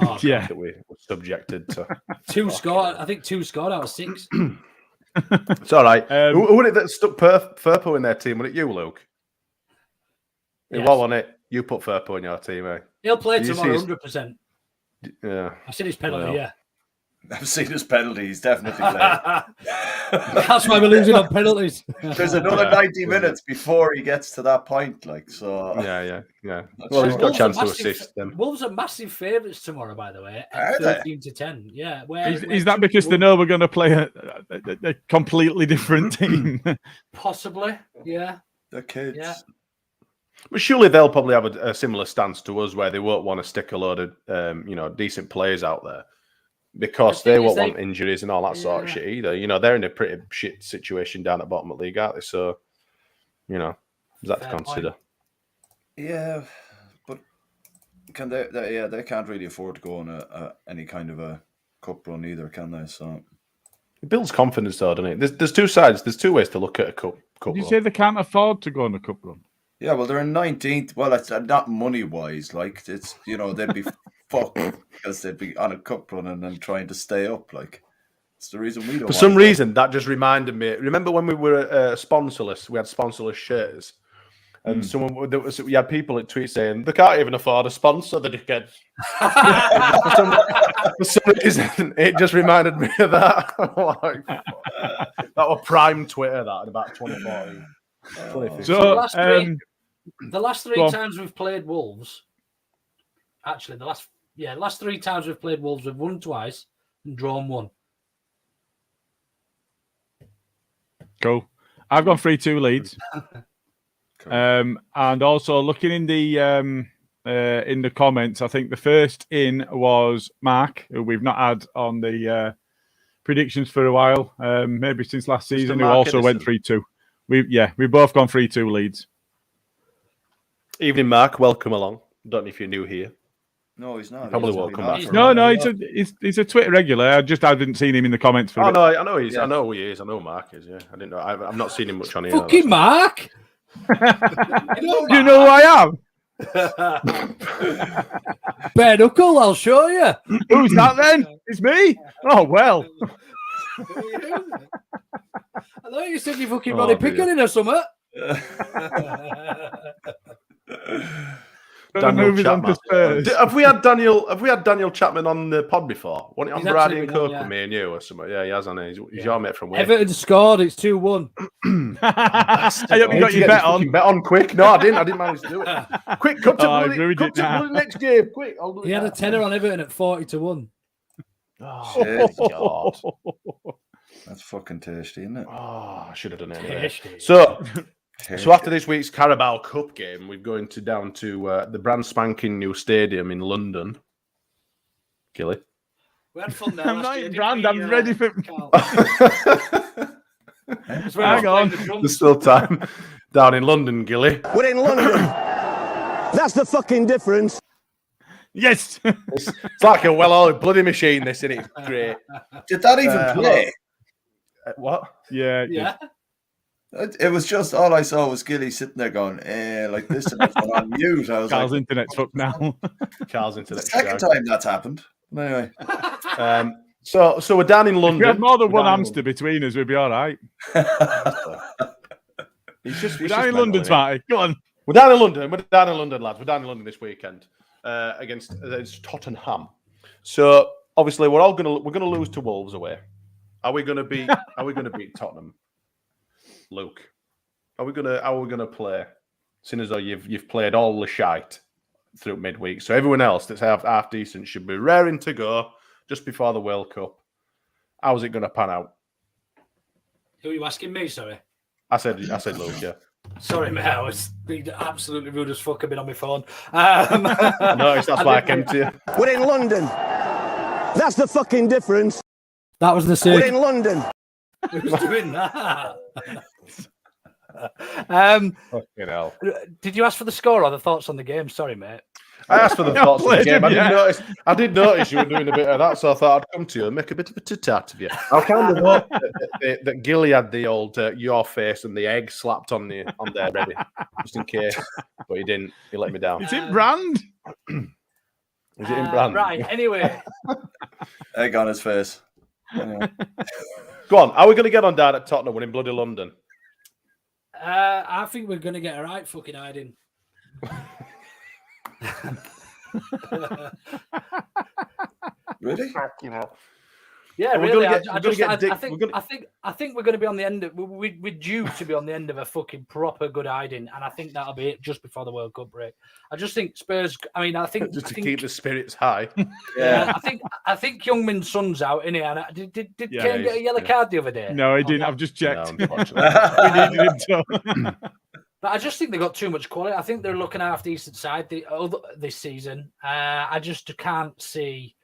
Oh, Yeah. That we were subjected to. 2 scored. I think 2 scored out of 6. It's all right. Who was it that stuck Furpo in their team? Was it you, Luke? It Yes. was on it. You put Furpo in your team, eh? He'll play Did you tomorrow, see 100%. Yeah. I've seen his penalty. Well. Yeah, I've seen his penalty. He's definitely playing. that's why we're losing on penalties. There's another 90 minutes before he gets to that point. Yeah. Not Well, he's sure. got a chance to Wolves are assist them. Wolves are massive favourites tomorrow, by the way. Are At they? 13-10. Yeah. Is that because they know we're going to play a completely different team? Possibly. Yeah. The kids. Yeah. But surely they'll probably have a similar stance to us where they won't want to stick a load of decent players out there because The thing they is won't they- want injuries and all that sort of Yeah. shit either. They're in a pretty shit situation down at bottom of the league, aren't they? So, is that to Fair consider? Yeah, but can they can't really afford to go on any kind of a cup run either, can they? So It builds confidence, though, doesn't it? There's two sides. There's two ways to look at a cup Did you run. say they can't afford to go on a cup run? yeah, well they're in 19th. Well, it's not money wise. Like it's they'd be fucked because they'd be on a cup run and then trying to stay up. Like It's the reason we don't. For some reason, that just reminded me. Remember when we were sponsorless? We had sponsorless shirts, and we had people at tweet saying they can't even afford a sponsor. The dickheads. for some reason, it just reminded me of that. Like, that was prime Twitter. That in about 2014. 2015. So the last three times we've played Wolves, actually, the last 3 times we've played Wolves, we've won twice and drawn 1. Cool. I've gone 3-2 Leeds. Cool. And also looking in the comments, I think the first in was Mark, who we've not had on the predictions for a while, maybe since last season, who also went 3-2. We've both gone 3-2 Leeds. Evening, Mark. Welcome along. Don't know if you're new here. No, he's not. Probably won't come back. No, he's a Twitter regular. I didn't see him in the comments for. Oh no, I know I know who he is. I know Mark is. Yeah, I didn't know. I've not seen him much on here. Fucking Mark. You know who I am? Bare knuckle, I'll show you. Who's that then? It's me. Oh well. I thought you said you fucking Roddy Pickering or something. Daniel Chapman. Have we had Daniel Chapman on the pod before? Wasn't it on Brady and Coke with me and you or something? Yeah, he has on it. He's your mate from Wales. Everton scored. It's 2-1. I hope you got your bet on. Bet on quick. No, I didn't manage to do it. Quick, come to the next game. Quick, I'll do it. He had a tenner on Everton at 40-1. Oh, God. That's fucking tasty, isn't it? Oh, I should have done it anyway. So after this week's Carabao Cup game, we're going down to the brand spanking new stadium in London. Gilly? We had fun there. I'm not in brand. I'm ready for. Hang on. There's still time. Down in London, Gilly. We're in London. That's the fucking difference. Yes. It's like a well-oiled bloody machine, this, isn't it? Great. Did that even play? What? Yeah. It was just all I saw was Gilly sitting there going, like this, and on mute. I was Carl's like, internet's fucked now. Carl's internet. Second time that's happened. Anyway. So we're down in London. If we had more than one hamster between us, we'd be all right. We're down in London, Smarty. Go on. We're down in London. We're down in London, lads. We're down in London this weekend against Tottenham. So obviously we're gonna lose to Wolves away. Are we gonna beat Tottenham? Luke, how are we gonna play? Seeing as though you've played all the shite through midweek, so everyone else that's half decent should be raring to go just before the World Cup. How's it gonna pan out? Who are you asking me? Sorry. I said Luke. Yeah. Sorry, mate. I was being absolutely rude as fuck. I've been on my phone. I noticed that's why I came to you. We're in London. That's the fucking difference. That was the same. We're in London. Who's doing that? Fucking hell. Did you ask for the score or the thoughts on the game? Sorry, mate. I asked for the thoughts of the game. I did notice you were doing a bit of that, so I thought I'd come to you and make a bit of a tit-tat of you. I kind of hope that Gilly had the old your face and the egg slapped on there ready, just in case. But he didn't. He let me down. Is it brand? Is it in brand? Right, anyway. Egg on his face. Anyway. Go on. How are we going to get on down at Tottenham? We're in bloody London. I think we're going to get a right fucking hiding. Really? Yeah, We're really. I think we're going to be on the end of. We're due to be on the end of a fucking proper good hiding, and I think that'll be it just before the World Cup break. I just think Spurs. I mean, I think just to keep the spirits high. Yeah, I think Youngman's son's out, innit? And did Kane get a yellow card the other day? No, he didn't. I've just checked. No, we needed him to. But I just think they've got too much quality. I think they're looking half decent side this season. I just can't see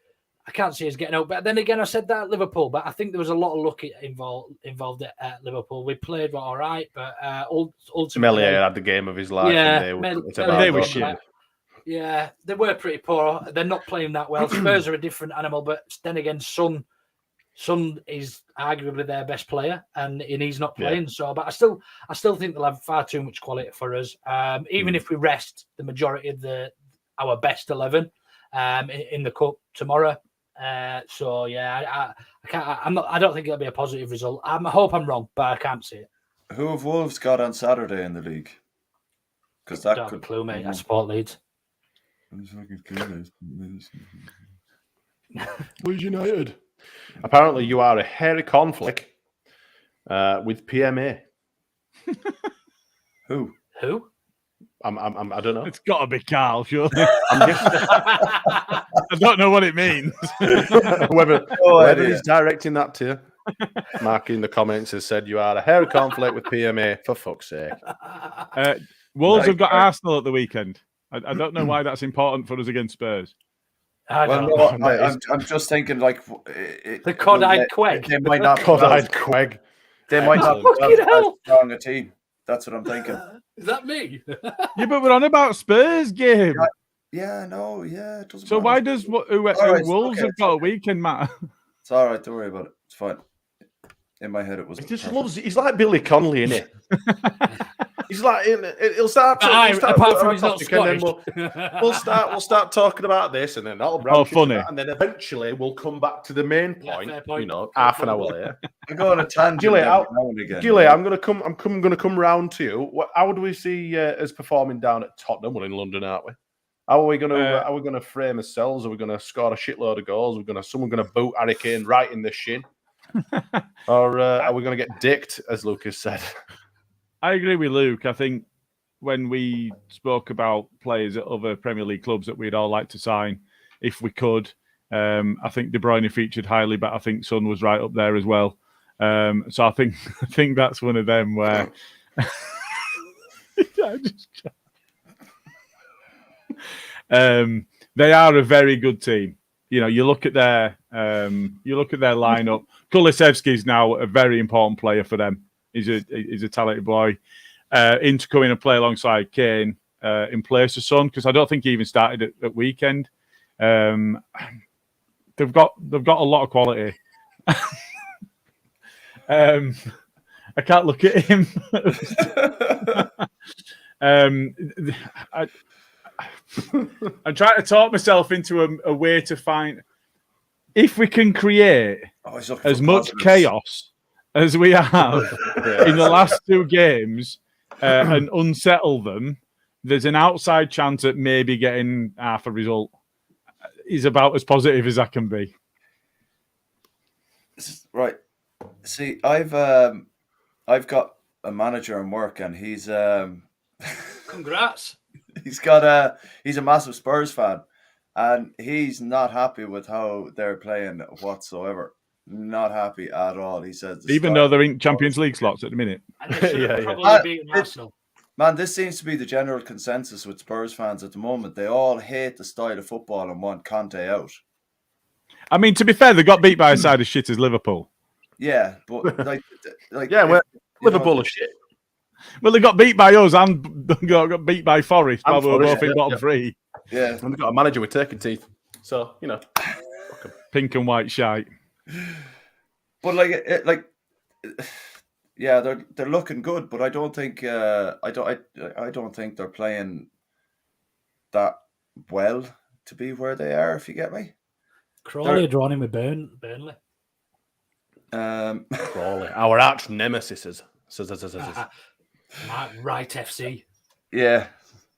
us getting out. But then again, I said that at Liverpool, but I think there was a lot of luck involved at Liverpool. We played all right, but ultimately Melier had the game of his life. Yeah, and they were shit. Yeah, they were pretty poor. They're not playing that well. Spurs are a different animal, but then again, Son is arguably their best player, and he's not playing. Yeah. So, but I still think they'll have far too much quality for us. Even if we rest the majority of our best 11 in the cup tomorrow, So yeah, I can't. I don't think it'll be a positive result. I hope I'm wrong, but I can't see it. Who have Wolves got on Saturday in the league? Because that Don't have a could clue, mate. I support Leeds. Leeds United. Apparently, you are a hairy conflict with PMA. Who? I don't know. It's got to be Carl, surely. I'm just, I don't know what it means. whether he's directing that to you. Mark in the comments has said you are a hairy conflict with PMA, for fuck's sake. Wolves have got Arsenal at the weekend. I don't know why that's important for us against Spurs. I'm just thinking like the cod-eyed queg. They might not Cod-eyed queg. They might not Fucking have hell. as strong a team. That's what I'm thinking. Is that me? Yeah, but we're on about Spurs game. Yeah, no, yeah, it doesn't So matter. why does Wolves have got a weekend matter? It's all right. Don't worry about it. It's fine. In my head, it was. He just loves it. He's like Billy Connolly, isn't he? He's like he'll start. Apart from he's not Scottish. We'll start talking about this, and then that'll branch funny. and then eventually we'll come back to the main point. fair point. You know, half an hour later. I go on a tangent. Gilly, every now and again. Gilly, I'm gonna come round to you. How do we see us performing down at Tottenham? We're in London, aren't we? How are we gonna frame ourselves? Are we gonna score a shitload of goals? Someone gonna boot Harry Kane right in the shin? Or are we going to get dicked, as Lucas said? I agree with Luke. I think when we spoke about players at other Premier League clubs that we'd all like to sign, if we could, I think De Bruyne featured highly, but I think Son was right up there as well. So I think that's one of them where they are a very good team. You know, you look at their lineup. Kulusevski's now a very important player for them. He's a talented boy. To come in and play alongside Kane in place of Son, because I don't think he even started at weekend. They've got a lot of quality. I can't look at him. I'm trying to talk myself into a way to find if we can create as much chaos as we have in the last two games and unsettle them. There's an outside chance at maybe getting half a result. He's about as positive as I can be. Right. See, I've got a manager in work, and he's Congrats. he's a massive Spurs fan, and he's not happy with how they're playing whatsoever. Not happy at all. He says, even though they're in Champions League slots at the minute. And they should have probably beaten Arsenal. Man, this seems to be the general consensus with Spurs fans at the moment. They all hate the style of football and want Conte out. I mean, to be fair, they got beat by a side as shit as Liverpool. Yeah, but like yeah, Liverpool are shit. Well, they got beat by us and got beat by Forest while we were both in bottom three. Yeah, and they've got a manager with turkey teeth. So, you know, pink and white shite. But yeah, they're looking good, but I don't think I don't think they're playing that well to be where they are. If you get me, Crawley drawn him with Burnley. Crawley, our arch nemesis. Right, FC. Yeah.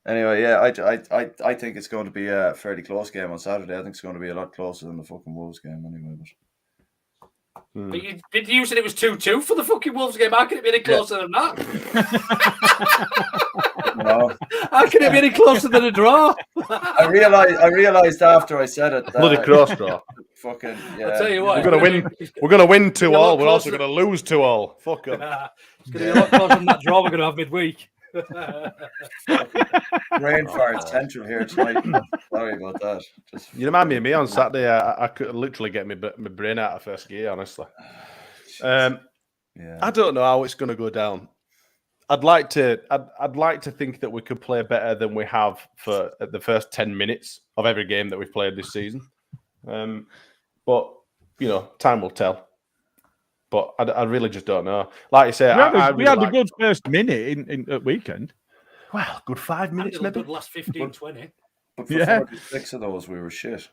Anyway, yeah, I think it's going to be a fairly close game on Saturday. I think it's going to be a lot closer than the fucking Wolves game anyway. But you said it was 2-2 for the fucking Wolves game. How can it be any closer than that? No. How can it be any closer than a draw? I realized after I said it. Bloody cross draw. Fucking yeah. I'll tell you what. We're gonna win 2-2. We're also gonna lose 2-2. Fuck up. It's gonna be a lot closer than that draw we're gonna have midweek. Brain fart central here tonight. Sorry about that. You remind me of me on Saturday. I could literally get my brain out of first gear, honestly. Yeah. I don't know how it's going to go down. I'd like to think that we could play better than we have for the first 10 minutes of every game that we've played this season. But you know, time will tell. But I really just don't know. Like you say, we had a good first minute in at weekend. Well, good 5 minutes, maybe. Good last 15, 20. But for 46 of those, we were shit.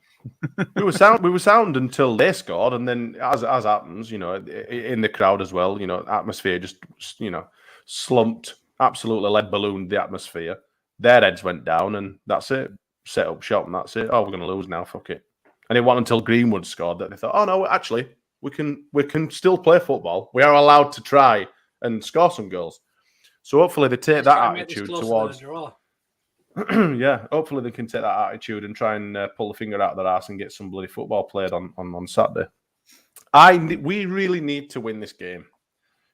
We were sound until they scored, and then as happens, in the crowd as well, atmosphere just slumped, absolutely lead ballooned the atmosphere. Their heads went down, and that's it. Set up shop, and that's it. Oh, we're going to lose now. Fuck it. And it wasn't until Greenwood scored that they thought, oh no, actually, we can still play football. We are allowed to try and score some goals. So hopefully they take that attitude towards. Yeah, hopefully they can take that attitude and try and pull the finger out of their ass and get some bloody football played on Saturday. We really need to win this game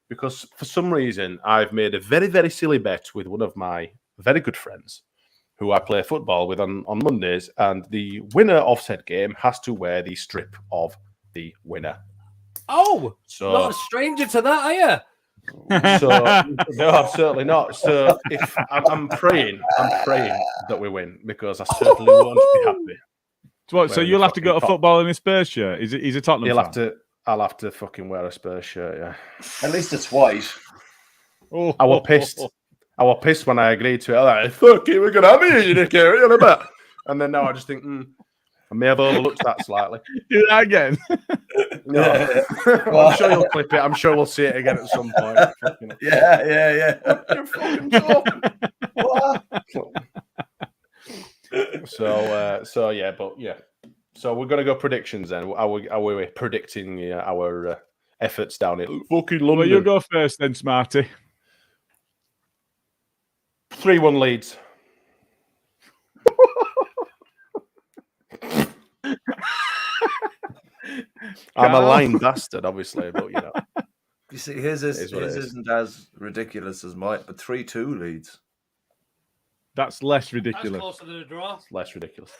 because for some reason I've made a very, very silly bet with one of my very good friends who I play football with on Mondays, and the winner of said game has to wear the strip of the winner. Oh, so not a stranger to that, are you? So no, I'm certainly not. So if I'm praying that we win because I certainly won't be happy. So you'll have to go to football in a Spurs shirt. He's a Tottenham fan. I'll have to fucking wear a Spurs shirt. Yeah. At least it's white. I was pissed. I was pissed when I agreed to it. I was like, fuck it, we're gonna have it, you dickhead. And then now I just think, I may have overlooked that slightly. Do that again. No. I'm sure you'll clip it. I'm sure we'll see it again at some point. Yeah. You're fucking talking. So yeah, but yeah. So we're gonna go predictions then. Are we predicting our efforts down in fucking London? Well, you go first then, Smarty. 3-1 Leeds. I'm a lying bastard, obviously, but You see, his isn't as ridiculous as mine, but 3-2 Leeds. That's less ridiculous. That's closer than a draw. It's less ridiculous.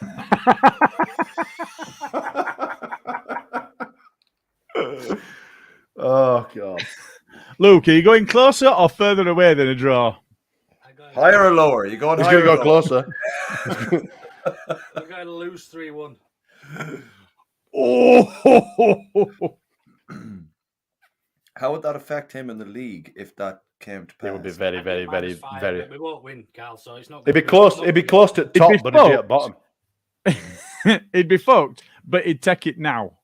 Oh God, Luke, are you going closer or further away than a draw? Higher or lower? You're going. He's going to go closer. We're going to lose 3-1. Oh, how would that affect him in the league if that came to pass? It would be very, very, very, very. We won't win, Carl. So it's not. It'd be close. It'd be close to top, but it'd be at bottom. It'd be fucked, but he'd take it now.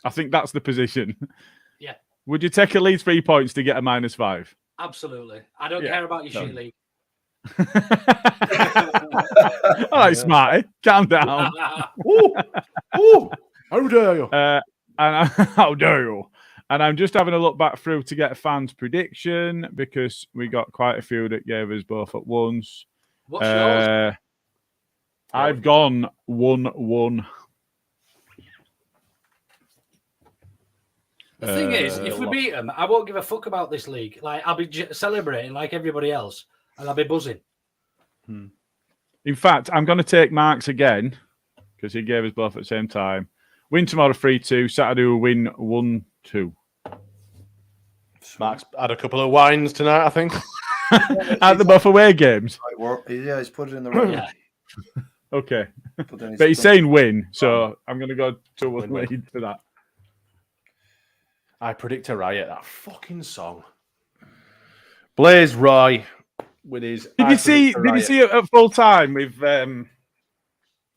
I think that's the position. Yeah. Would you take at least 3 points to get a -5? Absolutely. I don't care about your shit league. All right, Smarty, calm down. How dare you? How dare you? And I'm just having a look back through to get a fan's prediction because we got quite a few that gave us both at once. What's yours? I've gone 1-1. The thing is, if we beat them, I won't give a fuck about this league. Like, I'll be celebrating like everybody else, and I'll be buzzing. In fact, I'm going to take Mark's again because he gave us both at the same time. Win tomorrow 3-2. Saturday we'll win 1-2. Mark's had a couple of wines tonight, I think. At the both away games. Yeah, he's put it in the right. Yeah. Okay. But he's saying win, so I'm going to go 2-1 lead for that. I predict a riot. That fucking song. Blaze Roy with his. Did you see it at full time with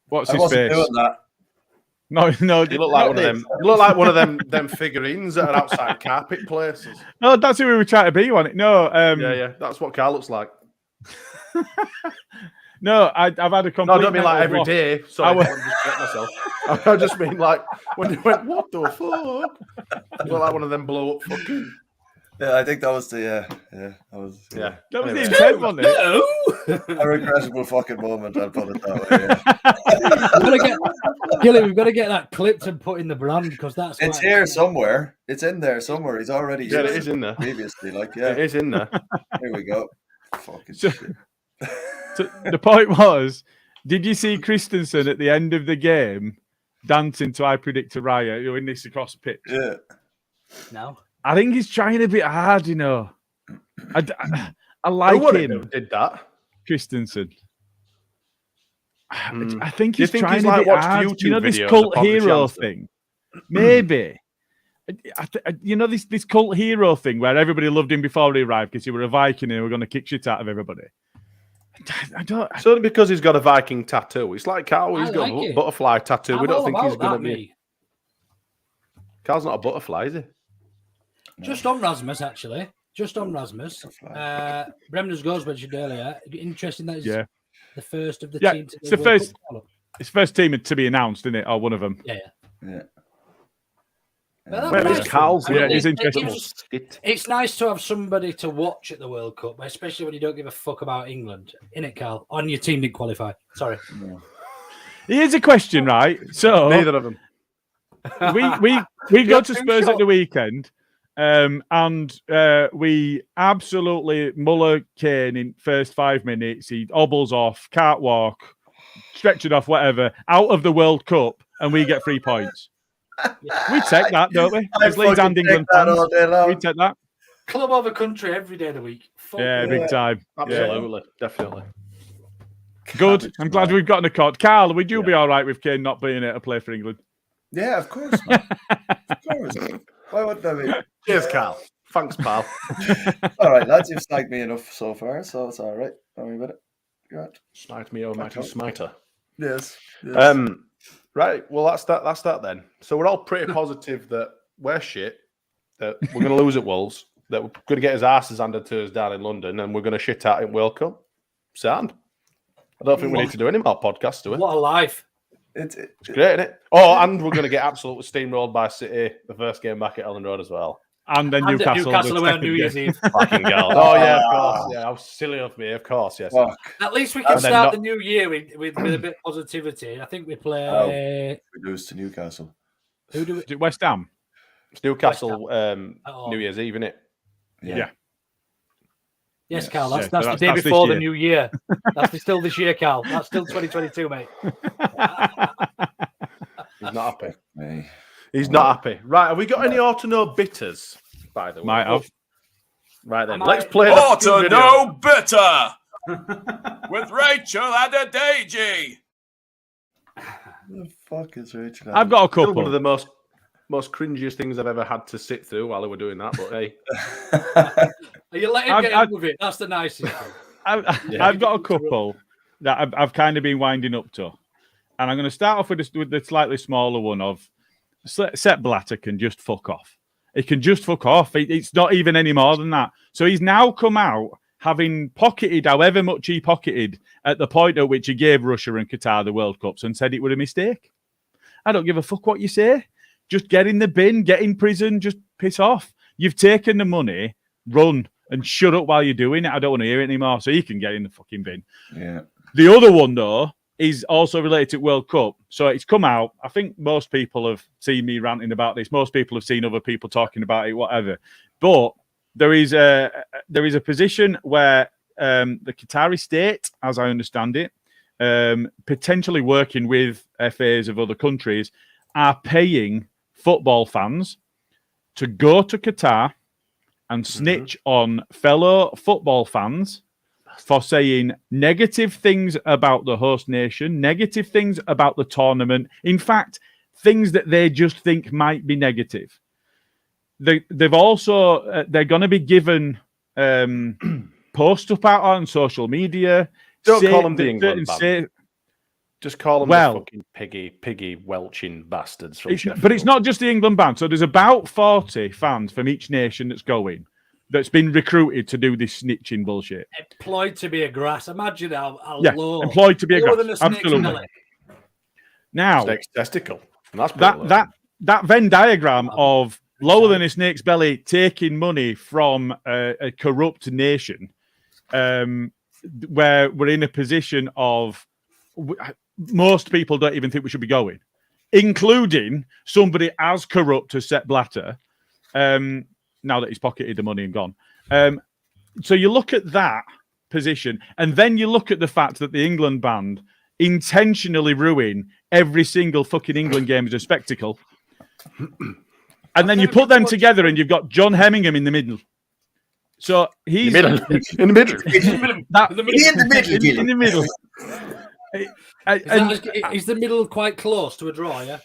what's his face? Doing that. No. You look like one of them. You look like one of them figurines that are outside carpet places. No, that's who we were trying to be. Wasn't it? No. Yeah. That's what Carl looks like. No, I've had a complete. No, I don't mean like every day. Sorry, I just correct myself. I just mean like when you went, what the fuck? You look like one of them blow up fucking. Yeah, I think that was the that was yeah. That was the intent, wasn't it? No. A regrettable fucking moment. I'll put it that way. Yeah. Gilly, we've got to get that clipped and put in the brand because that's. It's here somewhere. It's in there somewhere. He's already. Yeah, it is in there. Previously, it is in there. Here we go. Fucking So shit. the point was, did you see Christensen at the end of the game dancing to "I Predict a Riot"? You in this across the pitch. Yeah. No. I think he's trying a bit hard, I like him. Did that, Christensen? I think Do you he's think trying he's a like bit watched hard. YouTube This videos cult upon the hero chance thing. Maybe. This cult hero thing where everybody loved him before he arrived because he were a Viking and he were going to kick shit out of everybody. I I don't. It's only because he's got a Viking tattoo. It's like Carl. He's I got like a it. butterfly tattoo. I'm We don't all think he's about going to that, be. me. Carl's not a butterfly, is he? Just on Rasmus, actually. Just on Rasmus. Bremner's goals mentioned earlier. Interesting that it's the first of the team to it's the World first. Cup qualifier. It's the first team to be announced, isn't it? Or one of them. Yeah. Where Well, is Carl's? Yeah, it's interesting. It's nice to have somebody to watch at the World Cup, especially when you don't give a fuck about England. Innit, Carl? On your team didn't qualify. Sorry. Here's a question, right? So Neither of them. we go to Spurs at the weekend, and we absolutely Muller Kane in first 5 minutes. He hobbles off, can't walk, stretching off, whatever, out of the World Cup, and we get 3 points. We take that, don't we? As Leeds and England fans, we take that. Club over country every day of the week. Fuck Big time. Absolutely, definitely. Good. I'm glad we've gotten a card. Carl, would you be all right with Kane not being able to play for England? Yeah, of course, man. Of course. Why wouldn't I be? Cheers, Carl. Thanks, pal. All right, lads, you've snagged me enough so far, so it's all right. Don't worry about it. Good. Smite me, almighty smiter. Yes. Right. Well, that's that then. So we're all pretty positive that we're shit, that we're going to lose at Wolves, that we're going to get his asses handed to us down in London, and we're going to shit out in World Cup. Sound. I don't think we need to do any more podcasts, do we? What a life. It's great, isn't it? Oh, and we're going to get absolutely steamrolled by City the first game back at Ellen Road as well. And then Newcastle away on New Year's Eve. Fucking girl. Oh, yeah, of course. Yeah, how silly of me. Of course, yes. Fuck. At least we can start the new year with a bit of positivity. I think we play... We lose to Newcastle. Who do we... Is it West Ham? It's Newcastle New Year's Eve, isn't it? Yeah. Yes, Carl, that's so the day that's before this the new year. That's still this year, Carl. That's still 2022, mate. He's not happy. Me. He's not happy. Right, have we got any ought to know bitters, by the way? Might have. Right then, let's play Ought to know bitter with Rachel Adedeji. The fuck is Rachel? I've got a Still couple. one of the most cringiest things I've ever had to sit through while we were doing that, but hey. Are you letting him get on with it? That's the nicest thing. I've got a couple that I've kind of been winding up to. And I'm going to start off with the slightly smaller one of Sepp Blatter can just fuck off. He can just fuck off. It's not even any more than that. So he's now come out having pocketed however much he pocketed at the point at which he gave Russia and Qatar the World Cups and said it was a mistake. I don't give a fuck what you say. Just get in the bin, get in prison, just piss off. You've taken the money, run, and shut up while you're doing it. I don't want to hear it anymore, so you can get in the fucking bin. Yeah. The other one, though, is also related to World Cup. So it's come out. I think most people have seen me ranting about this. Most people have seen other people talking about it, whatever. But there is a position where the Qatari state, as I understand it, potentially working with FAs of other countries, are paying football fans to go to Qatar and snitch on fellow football fans for saying negative things about the host nation, negative things about the tournament. In fact, things that they just think might be negative. They've also they're going to be given posts up out on social media. Don't call them the England band. Just call them the fucking piggy welching bastards from Sheffield. But it's not just the England band. So there's about 40 fans from each nation that's going, that's been recruited to do this snitching bullshit. Employed to be a grass. Imagine how low. Employed to be a lower grass. than a snake's Absolutely. belly. Now, snake's testicle. And that's that Venn diagram of lower than a snake's belly taking money from a corrupt nation, where we're in a position of most people don't even think we should be going, including somebody as corrupt as Sepp Blatter, now that he's pocketed the money and gone. So you look at that position, and then you look at the fact that the England band intentionally ruin every single fucking England game as a spectacle. And then you put them together and you've got John Hemmingham in the middle. So he's in the middle. Is the middle quite close to a draw, yeah?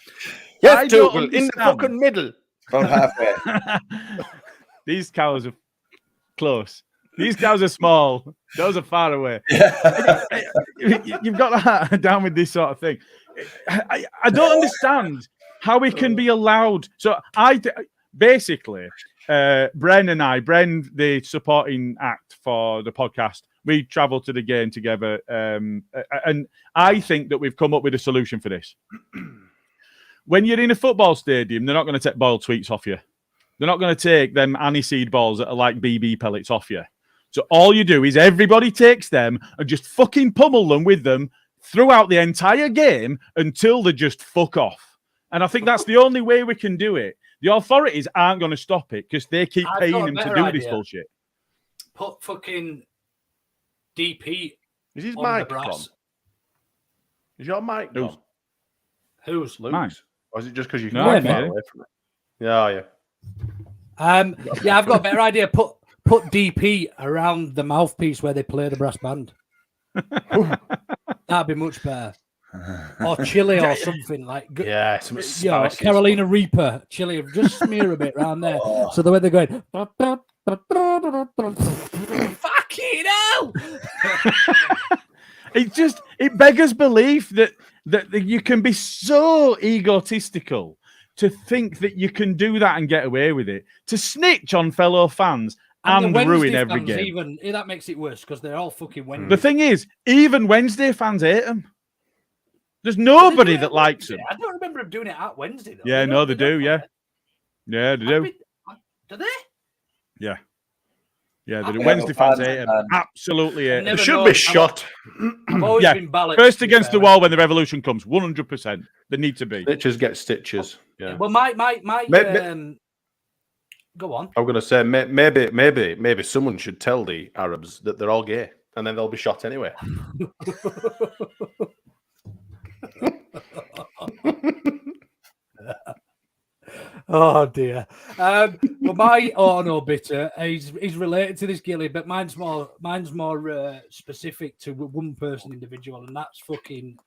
Yes, Tuchel, in the fucking middle. About halfway. These cows are close. These cows are small. Those are far away. You've got that down with this sort of thing. I don't understand how we can be allowed. So basically, Bren, the supporting act for the podcast, we travel to the game together. And I think that we've come up with a solution for this. When you're in a football stadium, they're not going to take boiled sweets off you. They're not going to take them aniseed balls that are like BB pellets off you. So all you do is everybody takes them and just fucking pummel them with them throughout the entire game until they just fuck off. And I think that's the only way we can do it. The authorities aren't going to stop it because they keep paying them to do this bullshit. Put fucking DP. Is his on mic the on? brass. Is your mic on? Who's? Luke's? Or is it just because you No, can't mate. far away from it? Yeah. Yeah, I've got a better idea. Put DP around the mouthpiece where they play the brass band. That'd be much better. Or chili or something like. Yeah, some Yeah, spicy Carolina Reaper chili. Just smear a bit around there, so the way they're going. Fucking hell! It beggars belief that you can be so egotistical to think that you can do that and get away with it, to snitch on fellow fans and the ruin Wednesday every fans game. Even that makes it worse because they're all fucking Wednesday. The thing is, even Wednesday fans hate them. There's nobody that likes them. I don't remember them doing it at Wednesday though. Yeah, no, they do. Yeah, yeah, they do. Do they? Yeah, yeah, they do. Yeah, Wednesday fans hate and- them. Absolutely hate them. Never They should know. be shot. I've always Yeah, been balanced. First to be against the fair. wall when the revolution comes. 100%. They need to be. Stitches get stitches. Yeah. Well, my go on. I'm going to say maybe someone should tell the Arabs that they're all gay, and then they'll be shot anyway. Oh dear. Well, my no bitter. He's related to this Gilly, but mine's more specific to one person individual, and that's fucking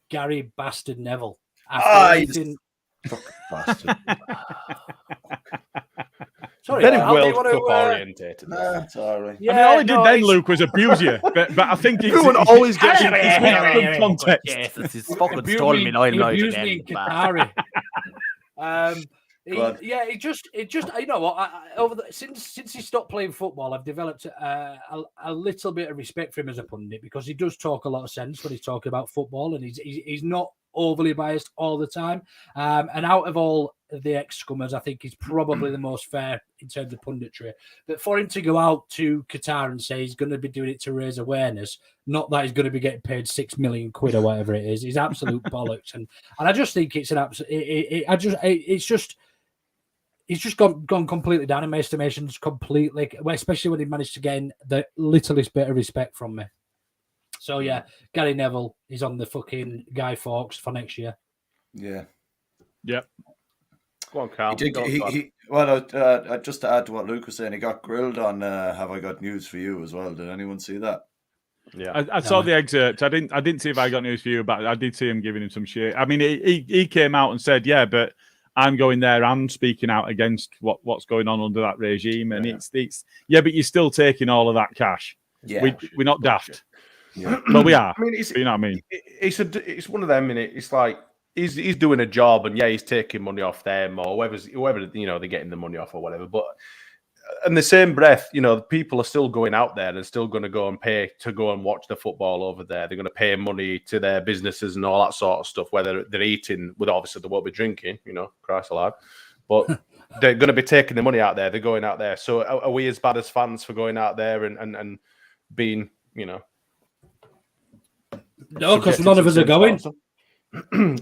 Gary Bastard Neville. Fucking bastard. Sorry, Very Al, do you World want Cup to, orientated. It's all right. Yeah, I mean, all he did no, then, it's- Luke, was abuse you. But I think it's Everyone always gets it's from context. Yes, it's fucking abused stolen me- me nine he lives abused me again. in Qatari. Go on. It just you know what, since he stopped playing football, I've developed a little bit of respect for him as a pundit because he does talk a lot of sense when he's talking about football, and he's not overly biased all the time. And out of all the ex-scummers, I think he's probably the most fair in terms of punditry. But for him to go out to Qatar and say he's going to be doing it to raise awareness, not that he's going to be getting paid £6 million or whatever it is absolute bollocks. And I just think it's an absolute. He's just gone completely down in my estimations, completely, especially when he managed to gain the littlest bit of respect from me. So yeah, Gary Neville is on the fucking Guy Fawkes for next year. Yeah. Yep. Go on, Carl. Just to add to what Luke was saying, he got grilled on Have I Got News For You as well. Did anyone see that? Yeah. I saw the excerpt. I didn't see if I got news for you, but I did see him giving him some shit. I mean, he came out and said, yeah, but I'm going there and speaking out against what's going on under that regime. And it's yeah, but you're still taking all of that cash. Yeah. We're not daft. Yeah. Well, we are. I mean, But you know what I mean? It's one of them, innit? It's like he's doing a job, and yeah, he's taking money off them or whoever they're getting the money off or whatever. But in the same breath, people are still going out there and still going to go and pay to go and watch the football over there. They're going to pay money to their businesses and all that sort of stuff. Whether they're eating, with obviously they won't be drinking. Christ alive, but they're going to be taking the money out there. They're going out there. So are we as bad as fans for going out there and being, No, because none of us are going.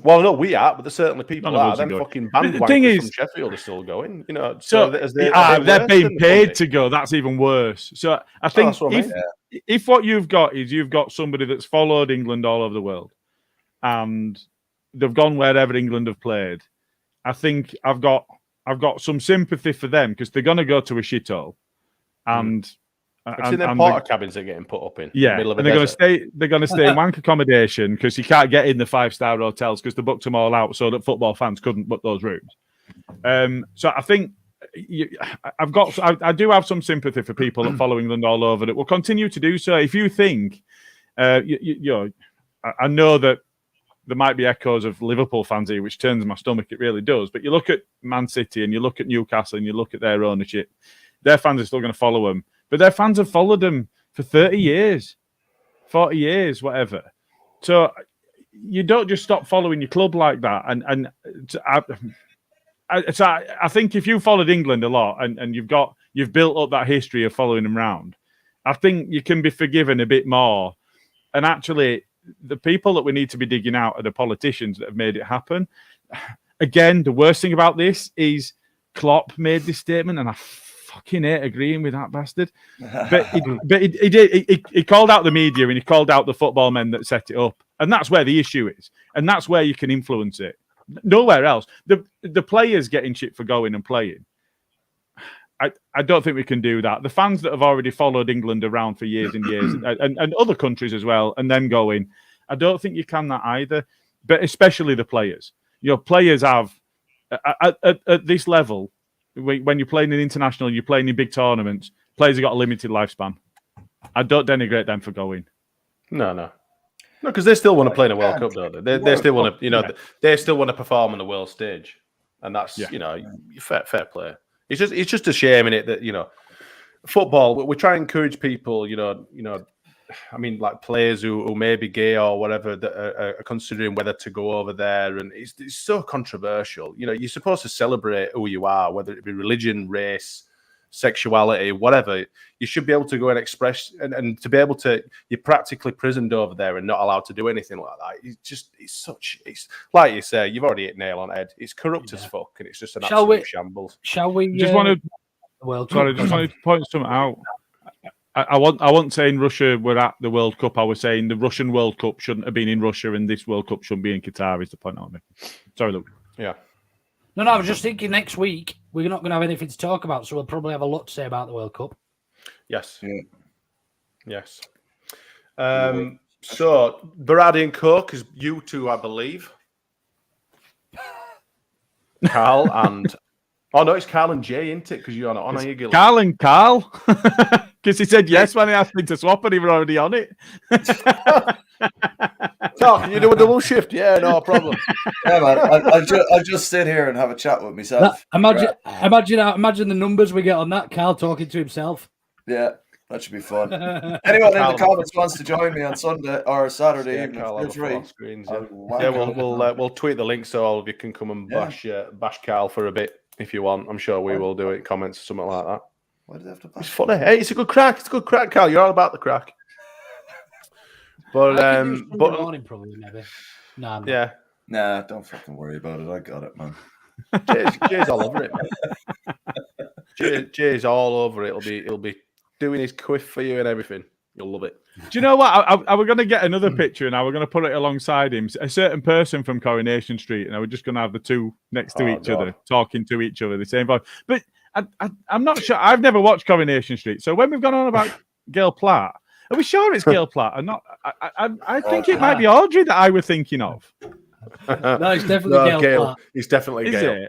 Well, no, we are, but there's certainly people None of are. us are Them going. fucking The thing bandwagoners is- from Sheffield are still going. So as they're worse being than paid Monday. to go. That's even worse. So I think that's what I mean. if what you've got is you've got somebody that's followed England all over the world, and they've gone wherever England have played, I think I've got some sympathy for them because they're going to go to a shithole, and I've seen them porter cabins they're getting put up in. yeah, the middle of a and they're going to desert. stay. They're going to stay in wank accommodation because you can't get in the 5-star hotels because they booked them all out so that football fans couldn't book those rooms. So I think I do have some sympathy for people that follow England all over that will continue to do so. If you think, you know, I know that there might be echoes of Liverpool fans here, which turns my stomach. It really does. But you look at Man City and you look at Newcastle and you look at their ownership, their fans are still going to follow them. But their fans have followed them for 30 years, 40 years, whatever. So you don't just stop following your club like that. And I think if you followed England a lot and you've built up that history of following them round, I think you can be forgiven a bit more. And actually, the people that we need to be digging out are the politicians that have made it happen. Again, the worst thing about this is Klopp made this statement, and I fucking hate agreeing with that bastard. But he called out the media and he called out the football men that set it up, and that's where the issue is, and that's where you can influence it. Nowhere else. The players getting shit for going and playing. I don't think we can do that. The fans that have already followed England around for years and years, and other countries as well, and then going, I don't think you can that either. But especially the players. You know, players have at this level, when you're playing in international, you're playing in big tournaments. Players have got a limited lifespan. I don't denigrate them for going. No, because they still want to play in a World Cup, don't they? They still want to, you know, they still want to perform on the world stage, and that's you know, fair play. It's just a shame in it that, you know, football. We try and encourage people, you know, I mean, like players who may be gay or whatever that are considering whether to go over there, and it's so controversial. You know, you're supposed to celebrate who you are, whether it be religion, race, sexuality, whatever. You should be able to go and express, and to be able to, you're practically prisoned over there and not allowed to do anything like that. It's like you say, you've already hit nail on head. It's corrupt as fuck, and it's just an absolute shambles. Shall we? Just wanted to point something out. I wasn't saying Russia were at the World Cup. I was saying the Russian World Cup shouldn't have been in Russia, and this World Cup shouldn't be in Qatar. Is the point I'm making? Sorry, Luke. Yeah. No, I was just thinking next week we're not going to have anything to talk about, so we'll probably have a lot to say about the World Cup. Yes. Yeah. Yes. So, Baradi and Coke is you two, I believe. Carl and... Oh, no, it's Carl and Jay, isn't it? Because you're not on, are you, Gilly? Carl and Carl. Because he said yes when I asked him to swap, and he was already on it. Carl, can you do a double shift? Yeah, no problem. Yeah, man. I'll just sit here and have a chat with myself. Imagine the numbers we get on that. Carl talking to himself. Yeah, that should be fun. Anyone in the comments wants to join me on Sunday or Saturday evening? Carl, screens, we'll tweet the link so all of you can come and bash Carl for a bit if you want. I'm sure we will do it. Comments or something like that. Why do they have to bash? It's funny. Hey, it's a good crack. It's a good crack, Carl. You're all about the crack. But morning probably maybe. Nah. Yeah. Nah, don't fucking worry about it. I got it, man. Jay's all over it, man. Jay's all over it. He'll be doing his quiff for you and everything. You'll love it. Do you know what? I was going to get another picture, and I was going to put it alongside him. A certain person from Coronation Street, and I was just going to have the two next to each other, talking to each other, the same voice. But I'm not sure. I've never watched Coronation Street, so when we've gone on about Gail Platt, are we sure it's Gail Platt? And not? I think it might be Audrey that I was thinking of. No, it's definitely Gail Platt. He's definitely Gail.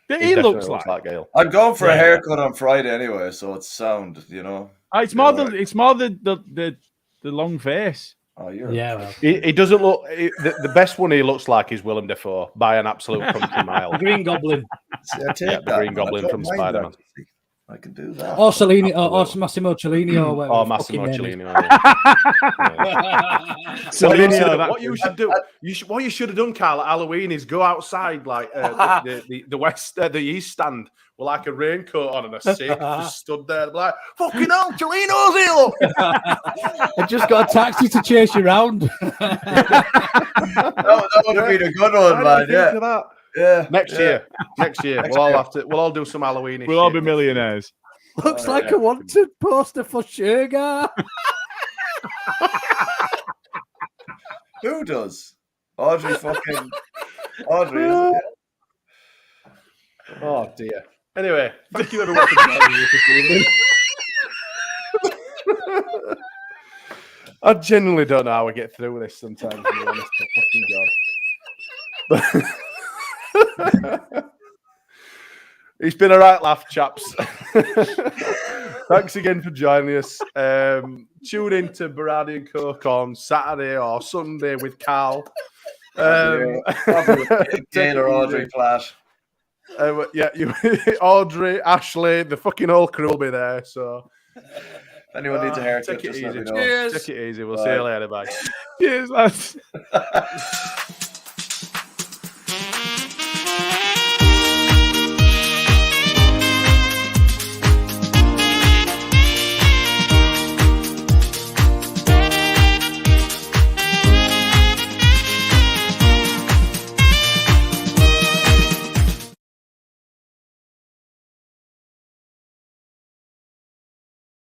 He looks like Gail. I'm going for a haircut on Friday anyway, so it's sound, you know. It's more the long face. Oh, well. He doesn't look. The best one he looks like is Willem Dafoe by an absolute country mile. The Green Goblin. The Green Goblin from Spider-Man. I can do that. Or Cellini, or Massimo Cellini, or whatever. Or Massimo Cellini. What you should do, what you should have done, Carl, at Halloween is go outside like the east stand with like a raincoat on and a safe, just stood there like, fucking hell, Cellino's here, look. I just got a taxi to chase you around. that would have been a good one, man. Yeah. Next year. We'll all do some Halloween. We'll all be millionaires. Looks like a wanted poster for sugar. Who does? Audrey, isn't it? Oh dear. Anyway, thank you everyone for joining me this evening. I genuinely don't know how I get through this sometimes, to be honest. Fucking God. It's been a right laugh, chaps. Thanks again for joining us. Tune in to Baradi and Coke on Saturday or Sunday with Carl. Probably with Gail or Audrey Platt. Audrey, Ashley, the fucking whole crew will be there. So, If anyone needs a haircut, take it just let easy. me know. Take it easy. We'll see you later. Bye. Cheers, lads.